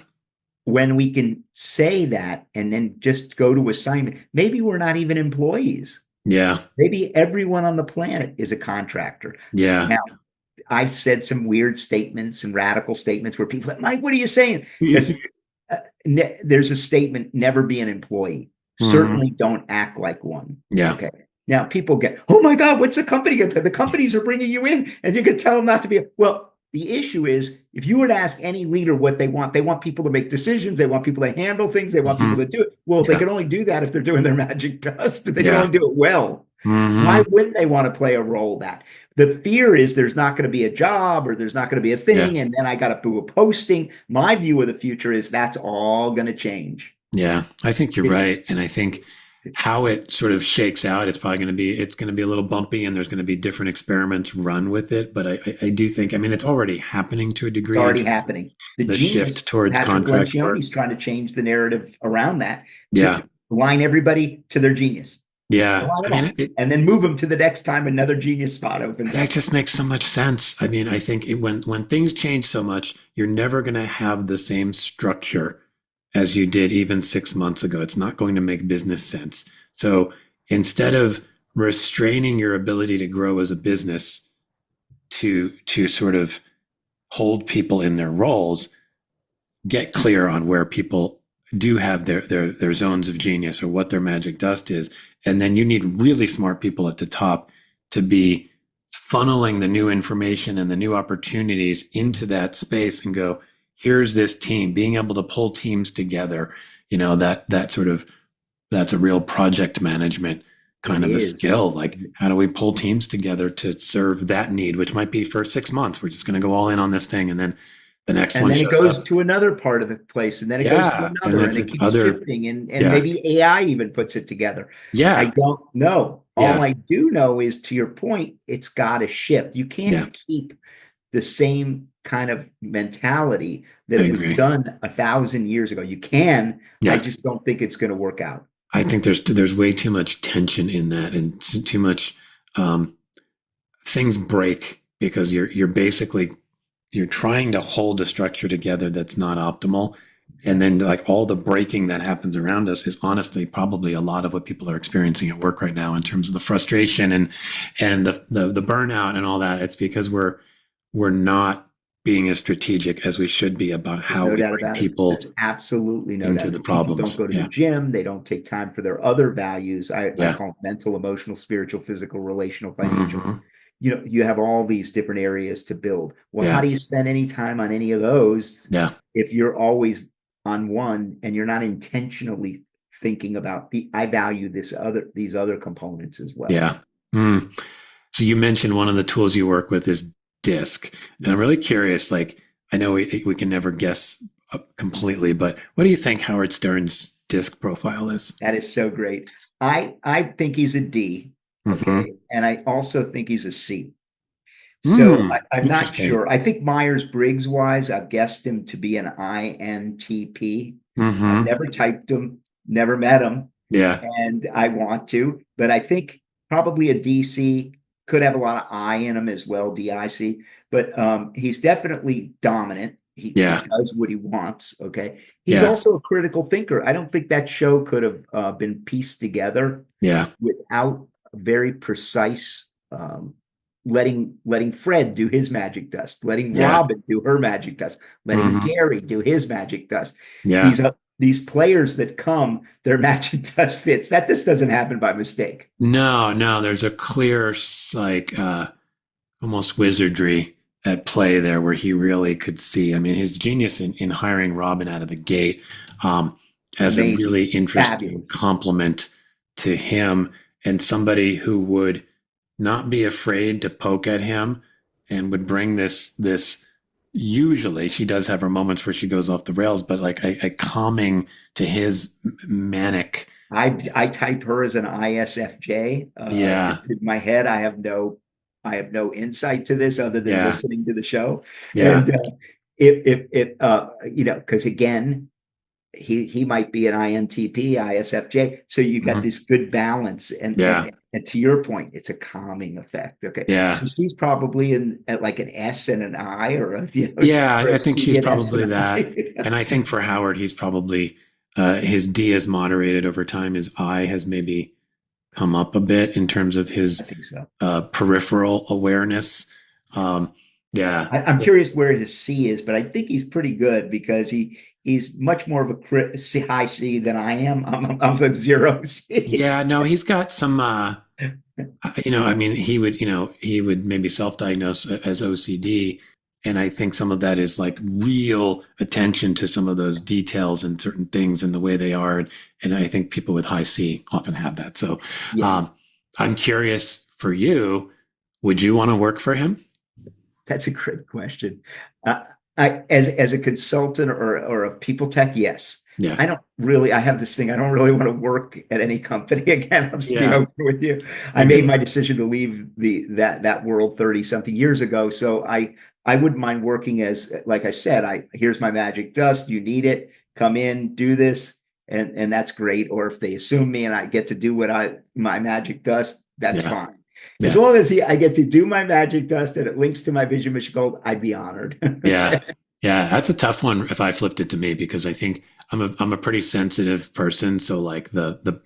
When we can say that and then just go to assignment, maybe we're not even employees. Yeah. Maybe everyone on the planet is a contractor. Yeah. Now, I've said some weird statements and radical statements where people are like, Mike, what are you saying? Because there's a statement, never be an employee. Certainly don't act like one. Yeah. Okay. Now people get, oh my God, what's the company going to pay? The companies are bringing you in and you're going to tell them not to be. Well, the issue is, if you were to ask any leader what they want people to make decisions. They want people to handle things. They want people to do it. Well, they can only do that if they're doing their magic dust. They can only do it well. Why wouldn't they want to play a role that? The fear is there's not going to be a job or there's not going to be a thing. And then I got to do a posting. My view of the future is that's all going to change. Yeah, I think you're right. And I think how it sort of shakes out, it's going to be a little bumpy and there's going to be different experiments run with it. But I do think, it's already happening to a degree. It's already happening. The shift towards contract work. He's trying to change the narrative around that to align everybody to their genius. Yeah. And then move them to the next time another genius spot opens. That just makes so much sense. I think when things change so much, you're never going to have the same structure as you did even 6 months ago. It's not going to make business sense. So instead of restraining your ability to grow as a business to sort of hold people in their roles, get clear on where people do have their zones of genius or what their magic dust is. And then you need really smart people at the top to be funneling the new information and the new opportunities into that space and go, here's this team, being able to pull teams together, that's a real project management kind of a skill. Like, how do we pull teams together to serve that need, which might be for 6 months. We're just going to go all in on this thing. And then the next one shows up. And then it goes to another part of the place. And then it goes to another. And it keeps shifting. And maybe AI even puts it together. Yeah. I don't know. All I do know is, to your point, it's got to shift. You can't keep the same kind of mentality that it was done 1,000 years ago. You can. I just don't think it's going to work out. I think there's way too much tension in that, and too much things break because you're trying to hold a structure together that's not optimal. And then like all the breaking that happens around us is honestly probably a lot of what people are experiencing at work right now in terms of the frustration and the burnout and all that. It's because we're not being as strategic as we should be about There's how no we doubt bring about it. people There's absolutely no into doubt. the People don't problems. go to the Yeah. gym. They don't take time for their other values. I Yeah. call them mental, emotional, spiritual, physical, relational, financial. Hmm. You have all these different areas to build. Well, how Yeah. do you spend any time on any of those Yeah. if you're always on one and you're not intentionally thinking about I value these other components as well. Yeah. Mm. So you mentioned one of the tools you work with is DISC. And I'm Yes. really curious, like, I know we can never guess completely, but what do you think Howard Stern's DISC profile is? That is so great. I think he's a D, Mm-hmm. okay, and I also think he's a C. So Mm, I'm not interesting. sure. I think Myers-Briggs wise, I've guessed him to be an INTP. I've Mm-hmm. never typed him, never met him, Yeah. and I want to, but I think probably a DC, could have a lot of I in him as well, DIC, but he's definitely dominant. He Yeah. does what he wants. Okay. He's Yeah. also a critical thinker. I don't think that show could have been pieced together Yeah. without a very precise letting Fred do his magic dust, letting Yeah. Robin do her magic dust, letting Mm-hmm. Gary do his magic dust. Yeah. These players that come, their magic dust fits. That just doesn't happen by mistake. No, no, there's a clear, like, almost wizardry at play there where he really could see. I mean, his genius in hiring Robin out of the gate as a Amazing. really interesting Fabulous. compliment to him and somebody who would not be afraid to poke at him and would bring this usually she does have her moments where she goes off the rails, but like a calming to his manic. I type her as an ISFJ. Yeah. Just in my head, I have no insight to this other than Yeah. listening to the show. Yeah. And if because again, he might be an INTP, ISFJ. So you got this good balance. And to your point, it's a calming effect. Okay. Yeah. So she's probably at like an S and an I or a, yeah, or a I think C she's and probably S that. And I think for Howard, he's probably his D is moderated over time. His I has maybe come up a bit in terms of his I think so. Peripheral awareness. Yeah. I'm curious where his C is, but I think he's pretty good because he's much more of a high C than I am. I'm a zero C. Yeah, no, he's got some, I mean, he would maybe self-diagnose as OCD. And I think some of that is like real attention to some of those details and certain things and the way they are. And I think people with high C often have that. So Yes. I'm curious for you, would you want to work for him? That's a great question. As a consultant or a PeopleTek, yes. Yeah. I have this thing. I don't really want to work at any company again. I'll just be open with you. I Okay. made my decision to leave that world 30 something years ago. So I wouldn't mind working as, like I said, here's my magic dust. You need it. Come in, do this. And that's great. Or if they assume me and I get to do my magic dust, that's fine. Yeah. As long as I get to do my magic dust and it links to my vision mission goals, I'd be honored. Yeah. That's a tough one if I flipped it to me, because I think I'm a pretty sensitive person. So like the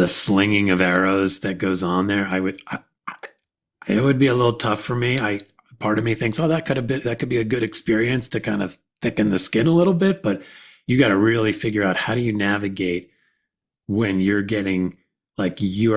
slinging of arrows that goes on there, it would be a little tough for me. Part of me thinks, that could be a good experience to kind of thicken the skin a little bit, but you got to really figure out how do you navigate when you are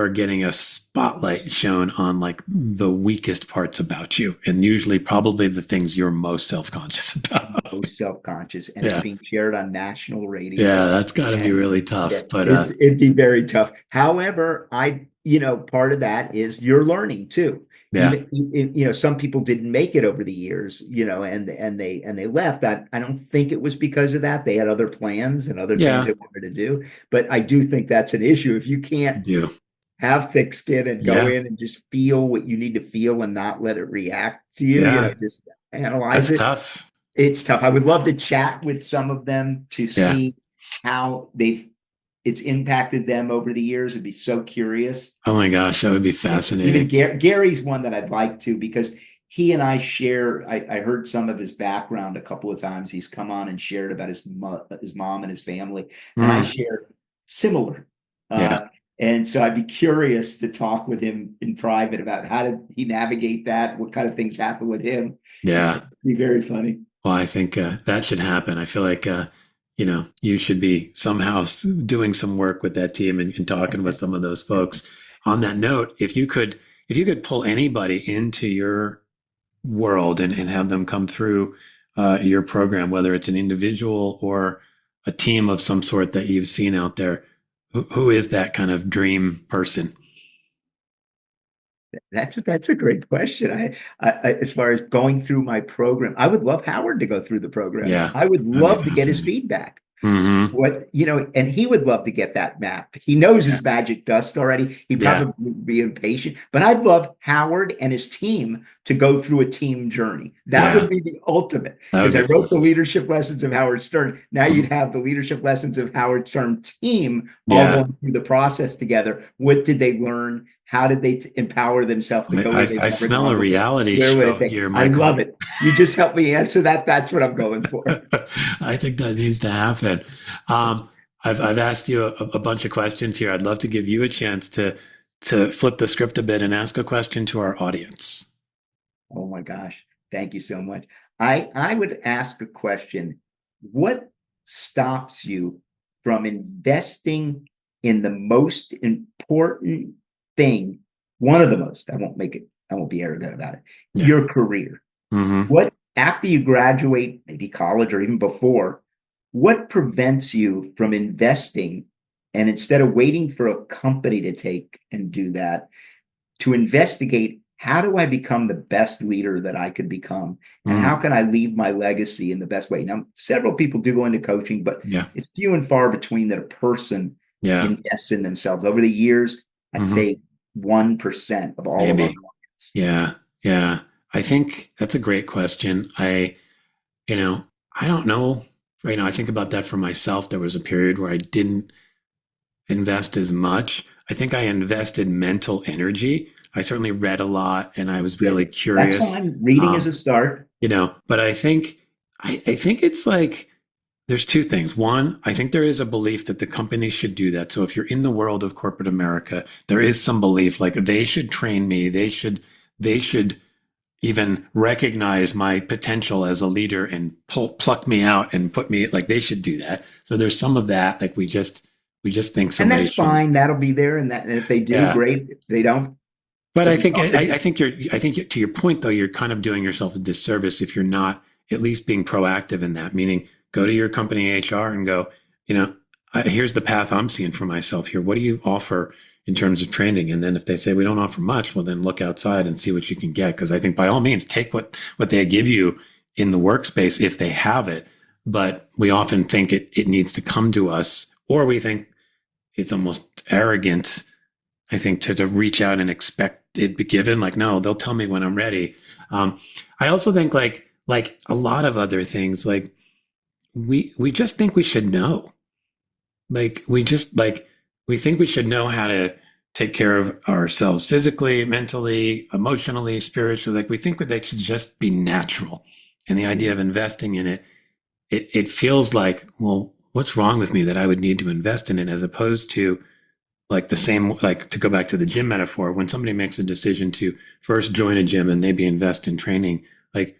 getting a spotlight shown on like the weakest parts about you, and usually probably the things you're most self-conscious about. Most self-conscious, and it's being shared on national radio. Yeah, that's got to be really tough. But it'd be very tough. However, part of that is you're learning too. Yeah. Some people didn't make it over the years, and they left. I don't think it was because of that. They had other plans and other things they wanted to do. But I do think that's an issue. If you can't have thick skin and go in and just feel what you need to feel and not let it react to you, just analyze it. That's tough. It's tough. I would love to chat with some of them to see how it's impacted them over the years. I'd be so curious. Oh my gosh, that would be fascinating. Even Gary's one that I'd like to, because he and I share. I heard some of his background a couple of times. He's come on and shared about his mom and his family, and I share similar. And so I'd be curious to talk with him in private about how did he navigate that, what kind of things happen with him. Yeah. It'd be very funny. Well, I think that should happen. I feel like, you should be somehow doing some work with that team and talking with some of those folks. On that note, if you could pull anybody into your world and have them come through your program, whether it's an individual or a team of some sort that you've seen out there, who is that kind of dream person? That's a great question. I as far as going through my program, I would love Howard to go through the program. Yeah, I would love to get his feedback. Mm-hmm. And he would love to get that map. He knows his magic dust already. He'd probably be impatient, but I'd love Howard and his team to go through a team journey. That would be the ultimate. Because I wrote the leadership lessons of Howard Stern. Now you'd have the leadership lessons of Howard Stern team all going through the process together. What did they learn? How did they empower themselves to go? I smell a reality show here, Michael. I love it. You just help me answer that. That's what I'm going for. I think that needs to happen. I've asked you a bunch of questions here. I'd love to give you a chance to flip the script a bit and ask a question to our audience. Oh my gosh. Thank you so much. I would ask a question. What stops you from investing in the most important thing, one of the most, I won't be arrogant about it, your career? Mm-hmm. What, after you graduate, maybe college or even before, what prevents you from investing, and instead of waiting for a company to take and do that, to investigate, how do I become the best leader that I could become? And how can I leave my legacy in the best way? Now, several people do go into coaching, but it's few and far between that a person invests in themselves. Over the years, I'd say 1% of all of our clients. Yeah. I think that's a great question. I don't know. I think about that for myself. There was a period where I didn't invest as much. I think I invested mental energy. I certainly read a lot and I was really curious. That's fine. Reading is a start. But I think it's like, there's two things. One, I think there is a belief that the company should do that. So if you're in the world of corporate America, there is some belief like they should train me. They should even recognize my potential as a leader and pluck me out and put me, like they should do that. So there's some of that. Like we just think somebody and that's fine. That'll be there. And if they do, great. If they don't. But I think to your point though, you're kind of doing yourself a disservice if you're not at least being proactive in that, meaning go to your company HR and go, here's the path I'm seeing for myself here. What do you offer in terms of training? And then if they say we don't offer much, well, then look outside and see what you can get. Because I think by all means, take what they give you in the workspace if they have it. But we often think it needs to come to us, or we think it's almost arrogant, I think, to reach out and expect it be given. Like, no, they'll tell me when I'm ready. I also think like a lot of other things, like, we just think we should know. Like we think we should know how to take care of ourselves physically, mentally, emotionally, spiritually. Like we think that they should just be natural. And the idea of investing in it feels like, well, what's wrong with me that I would need to invest in it, as opposed to like the same, like to go back to the gym metaphor, when somebody makes a decision to first join a gym and maybe invest in training, like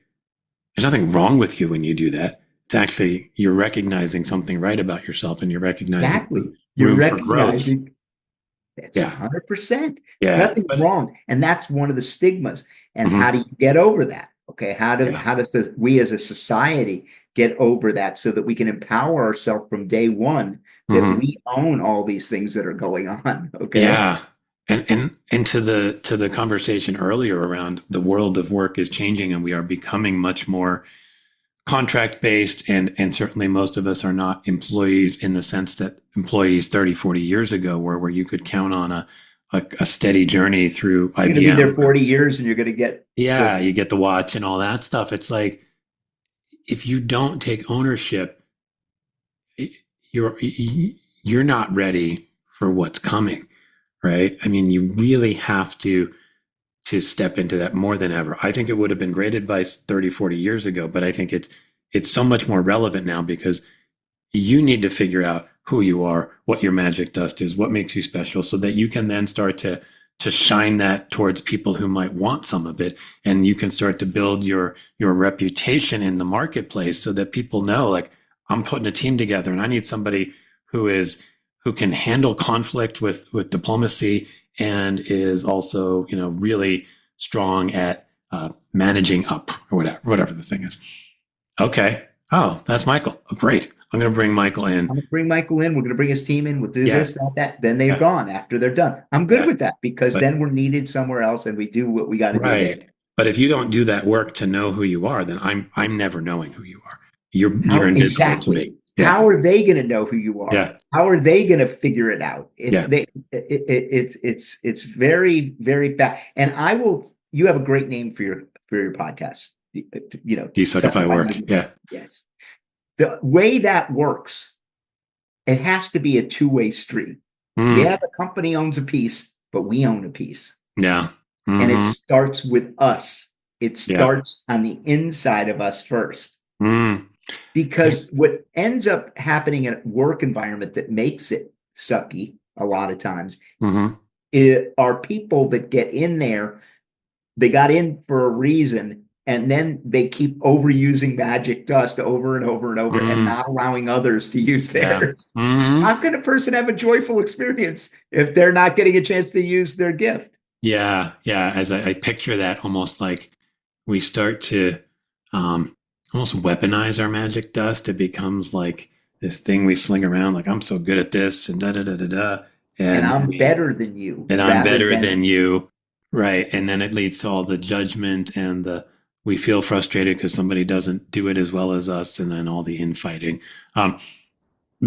there's nothing wrong with you when you do that. It's actually, you're recognizing something right about yourself, and you're recognizing room for growth. It's 100%. Nothing wrong. And that's one of the stigmas. And how do you get over that? Okay. How does we as a society get over that so that we can empower ourselves from day one, that we own all these things that are going on? Okay. Yeah. And to the conversation earlier around the world of work is changing, and we are becoming much more contract-based, and certainly most of us are not employees in the sense that employees 30, 40 years ago were, where you could count on a steady journey through IBM. You're going to be there 40 years and you're going to get... Yeah, you get the watch and all that stuff. It's like, if you don't take ownership, you're not ready for what's coming, right? I mean, you really have to step into that more than ever. I think it would have been great advice 30, 40 years ago, but I think it's so much more relevant now, because you need to figure out, who you are, what your magic dust is, what makes you special, so that you can then start to shine that towards people who might want some of it. And you can start to build your reputation in the marketplace so that people know, like, I'm putting a team together and I need somebody who can handle conflict with diplomacy and is also, really strong at managing up, or whatever the thing is. Okay. Oh, that's Michael. Oh, great. I'm going to bring Michael in. I'm going to bring Michael in. We're going to bring his team in. We'll do this, that. Then they're gone after they're done. I'm good with that, because then we're needed somewhere else and we do what we got to do. Right. But if you don't do that work to know who you are, then I'm never knowing who you are. You're invisible to me. Yeah. How are they going to know who you are? Yeah. How are they going to figure it out? It's very, very bad. And you have a great name for your podcast. DesuckifyWork. Yeah. Yes. The way that works, it has to be a two-way street. Yeah, the company owns a piece, but we own a piece. Yeah. And it starts with us. It starts on the inside of us first. Because what ends up happening in a work environment that makes it sucky a lot of times are people that get in there. They got in for a reason, and then they keep overusing magic dust over and over and over and not allowing others to use theirs. How can a person have a joyful experience if they're not getting a chance to use their gift? Yeah. As I picture that, almost like we start to almost weaponize our magic dust. It becomes like this thing we sling around, like, I'm so good at this and da-da-da-da-da. And I'm better than you. And I'm better than you. Right. And then it leads to all the judgment and we feel frustrated because somebody doesn't do it as well as us, and then all the infighting.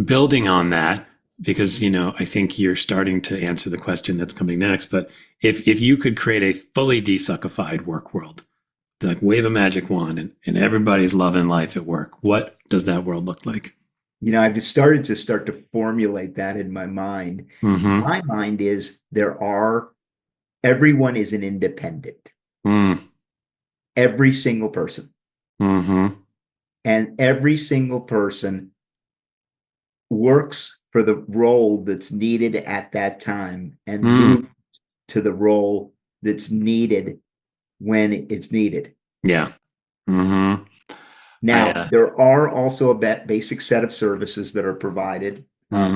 Building on that, because, I think you're starting to answer the question that's coming next, but if you could create a fully desuckified work world, like wave a magic wand and everybody's loving life at work, what does that world look like? I've started to formulate that in my mind. My mind is everyone is an independent. Every single person. And every single person works for the role that's needed at that time and moves to the role that's needed when it's needed. Yeah. Now, there are also a basic set of services that are provided.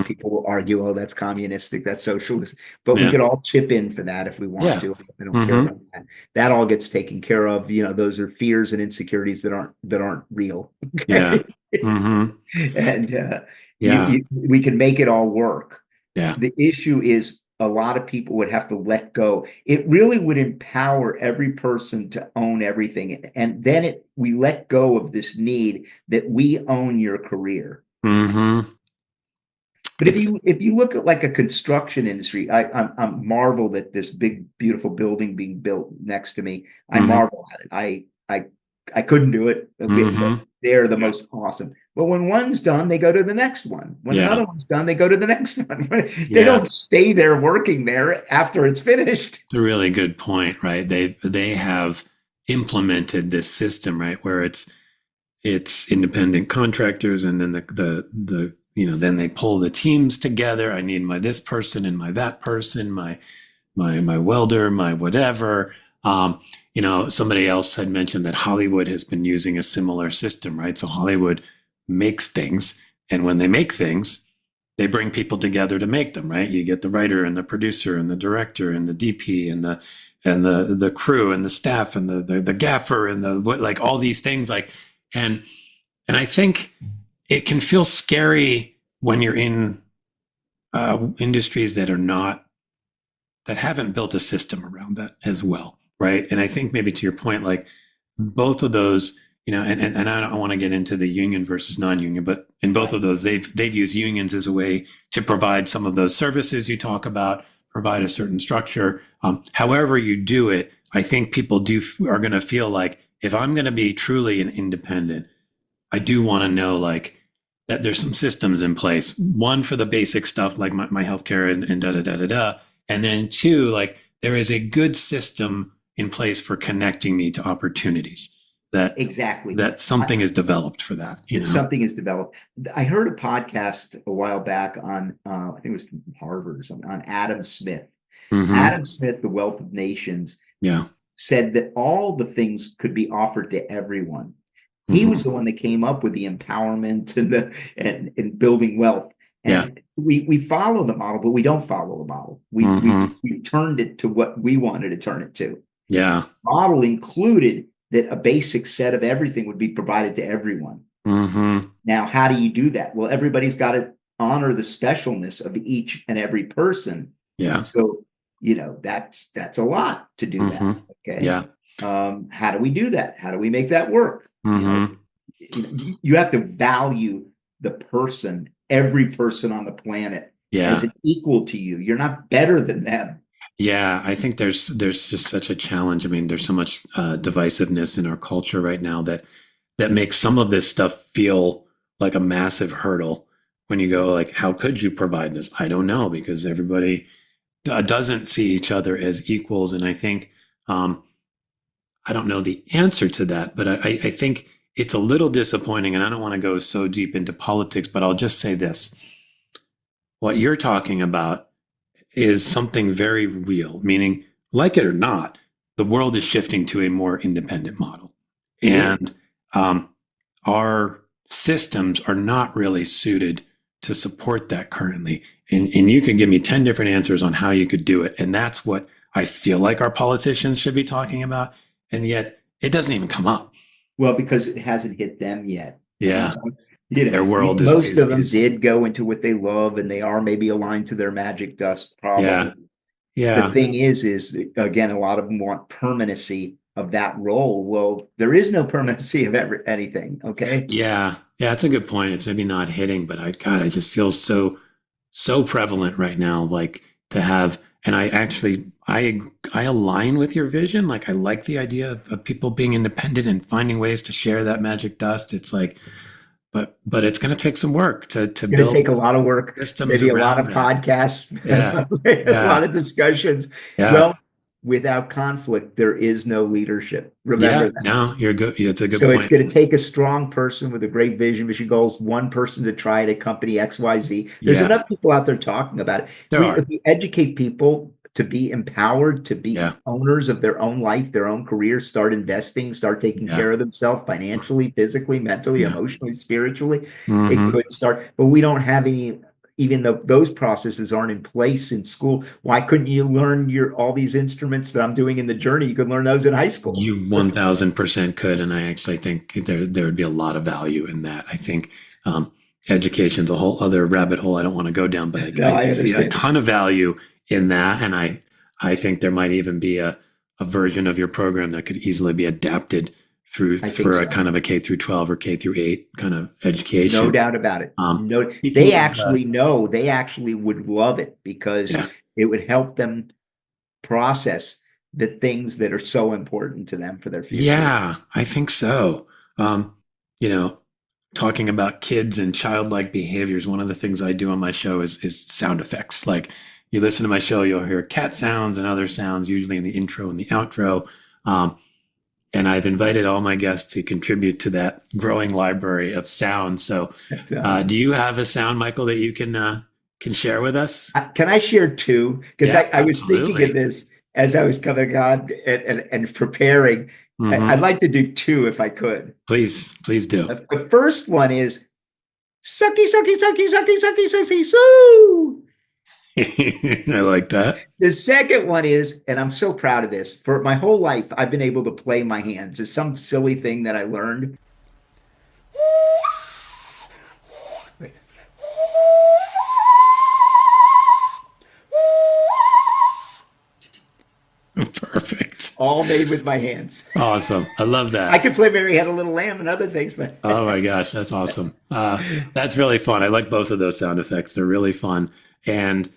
People will argue, oh, that's communistic, that's socialist, but we could all chip in for that if we want to. I don't care about that. That all gets taken care of. Those are fears and insecurities that aren't real. Yeah. And we can make it all work. Yeah. The issue is a lot of people would have to let go. It really would empower every person to own everything. And then we let go of this need that we own your career. But if you look at like a construction industry, I'm marveled at this big, beautiful building being built next to me. I marvel at it. I couldn't do it. They're the most awesome. But when one's done, they go to the next one. When another one's done, they go to the next one. They don't stay there working there after it's finished. It's a really good point, right? They have implemented this system, right, where it's independent contractors, and then the then they pull the teams together. I need this person and that person, my welder, my whatever. Somebody else had mentioned that Hollywood has been using a similar system, right? So Hollywood makes things, and when they make things, they bring people together to make them, right? You get the writer and the producer and the director and the DP and the crew and the staff and the gaffer and all these things, and I think it can feel scary when you're in industries that haven't built a system around that as well, right? And I think maybe to your point, like both of those, and I don't want to get into the union versus non-union, but in both of those, they've used unions as a way to provide some of those services you talk about, provide a certain structure. However you do it, I think people are going to feel like, if I'm going to be truly an independent, I do want to know that there's some systems in place. One, for the basic stuff like my healthcare and da-da-da-da-da. And then two, there is a good system in place for connecting me to opportunities. that exactly that something is developed for that. Something is developed. I heard a podcast a while back on, I think it was from Harvard or something, on Adam Smith. Mm-hmm. Adam Smith, The Wealth of Nations, said that all the things could be offered to everyone. He was the one that came up with the empowerment and building wealth. And we follow the model, but we don't follow the model. We've turned it to what we wanted to turn it to. Yeah. Model included that a basic set of everything would be provided to everyone. Now, how do you do that? Well, everybody's got to honor the specialness of each and every person. Yeah. So, that's a lot to do that. Okay. Yeah. How do we do that? How do we make that work? You have to value the person, every person on the planet, as an equal to you. You're not better than them. Yeah, I think there's just such a challenge. I mean, there's so much divisiveness in our culture right now that makes some of this stuff feel like a massive hurdle. When you go like, how could you provide this? I don't know, because everybody doesn't see each other as equals. And I think, I don't know the answer to that, but I think it's a little disappointing. And I don't want to go so deep into politics, but I'll just say this. What you're talking about is something very real, meaning, like it or not, the world is shifting to a more independent model. And our systems are not really suited to support that currently. And you can give me 10 different answers on how you could do it. And that's what I feel like our politicians should be talking about. And yet it doesn't even come up. Well, because it hasn't hit them yet. Yeah. Their world is... Most of them did go into what they love, and they are maybe aligned to their magic dust, probably. Yeah. The thing is again, a lot of them want permanency of that role. Well, there is no permanency of anything. Okay. Yeah. That's a good point. It's maybe not hitting, but I just feel so prevalent right now, like to have, and I align with your vision. Like, I like the idea of people being independent and finding ways to share that magic dust. It's like, but it's going to take some work to build. Take a lot of work, maybe a lot of podcasts, a lot of discussions. Yeah. Well, without conflict, there is no leadership. Remember that. No, you're good. It's a good point. So it's going to take a strong person with a great vision, mission goals, one person to try it at company XYZ. There's enough people out there talking about it. If we educate people to be empowered, to be owners of their own life, their own career, start investing, start taking care of themselves financially, physically, mentally, emotionally, spiritually. It could start, but we don't have any, even though those processes aren't in place in school. Why couldn't you learn all these instruments that I'm doing in the journey? You could learn those in high school. You 1000% could. And I actually think there would be a lot of value in that. I think education's a whole other rabbit hole I don't want to go down, but I see a ton of value in that. And I think there might even be a version of your program that could easily be adapted for a kind of a K through 12 or K through 8 kind of education. No doubt about it. They actually would love it, because it would help them process the things that are so important to them for their future. Yeah, I think so. Talking about kids and childlike behaviors, one of the things I do on my show is sound effects. Like, you listen to my show, you'll hear cat sounds and other sounds, usually in the intro and the outro. And I've invited all my guests to contribute to that growing library of sound. So do you have a sound, Michael, that you can share with us? Can I share two? Because I was thinking of this as I was coming on and preparing. I'd like to do two if I could. Please do. The first one is sucky, sucky, sucky, sucky, sucky, sucky, sue. I like that. The second one is, and I'm so proud of this, for my whole life, I've been able to play my hands. It's some silly thing that I learned. Perfect. All made with my hands. Awesome. I love that. I could play Mary Had a Little Lamb and other things, but oh my gosh, that's awesome. That's really fun. I like both of those sound effects. They're really fun. And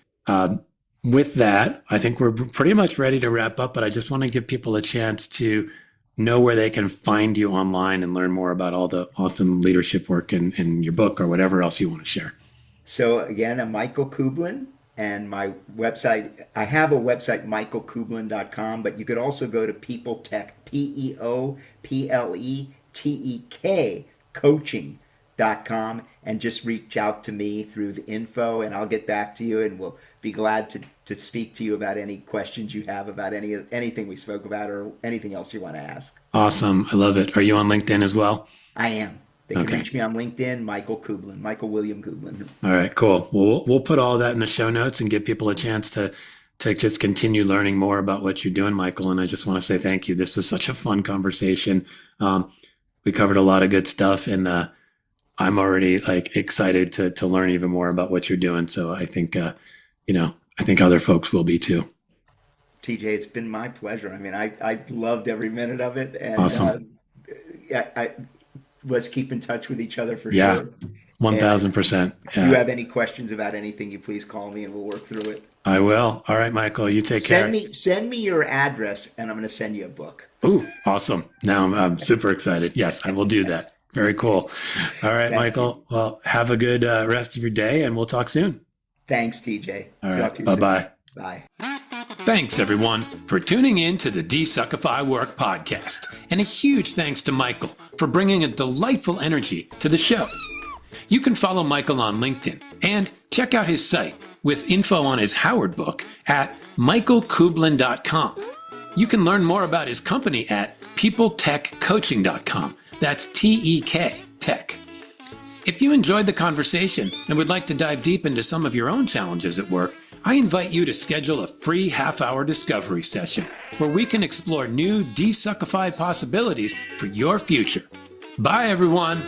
with that, I think we're pretty much ready to wrap up, but I just want to give people a chance to know where they can find you online and learn more about all the awesome leadership work in your book or whatever else you want to share. So again, I'm Michael Kublin. And my website, I have a website, michaelkublin.com, but you could also go to PeopleTek, PeopleTek coaching.com, and just reach out to me through the info, and I'll get back to you, and we'll be glad to speak to you about any questions you have about anything we spoke about or anything else you want to ask. Awesome. I love it. Are you on LinkedIn as well? I am. They can reach me on LinkedIn, Michael Kublin, Michael William Kublin. All right, cool. Well, we'll put all that in the show notes and give people a chance to just continue learning more about what you're doing, Michael. And I just want to say thank you. This was such a fun conversation. We covered a lot of good stuff, and I'm already excited to learn even more about what you're doing. So I think, I think other folks will be too. TJ, it's been my pleasure. I mean, I loved every minute of it. And, awesome. Let's keep in touch with each other for sure. 1000%. If you have any questions about anything, you please call me and we'll work through it. I will. All right, Michael, you take care. Send me your address and I'm going to send you a book. Ooh, awesome. Now I'm super excited. Yes, I will do that. Very cool. All right, Michael. Well, have a good rest of your day and we'll talk soon. Thanks, TJ. All right. Bye-bye. Bye. Thanks, everyone, for tuning in to the DesuckifyWork Podcast. And a huge thanks to Michael for bringing a delightful energy to the show. You can follow Michael on LinkedIn and check out his site with info on his Howard book at michaelkublin.com. You can learn more about his company at PeopleTekCoaching.com. That's TEK, Tech. If you enjoyed the conversation and would like to dive deep into some of your own challenges at work, I invite you to schedule a free half-hour discovery session where we can explore new Desuckify possibilities for your future. Bye, everyone.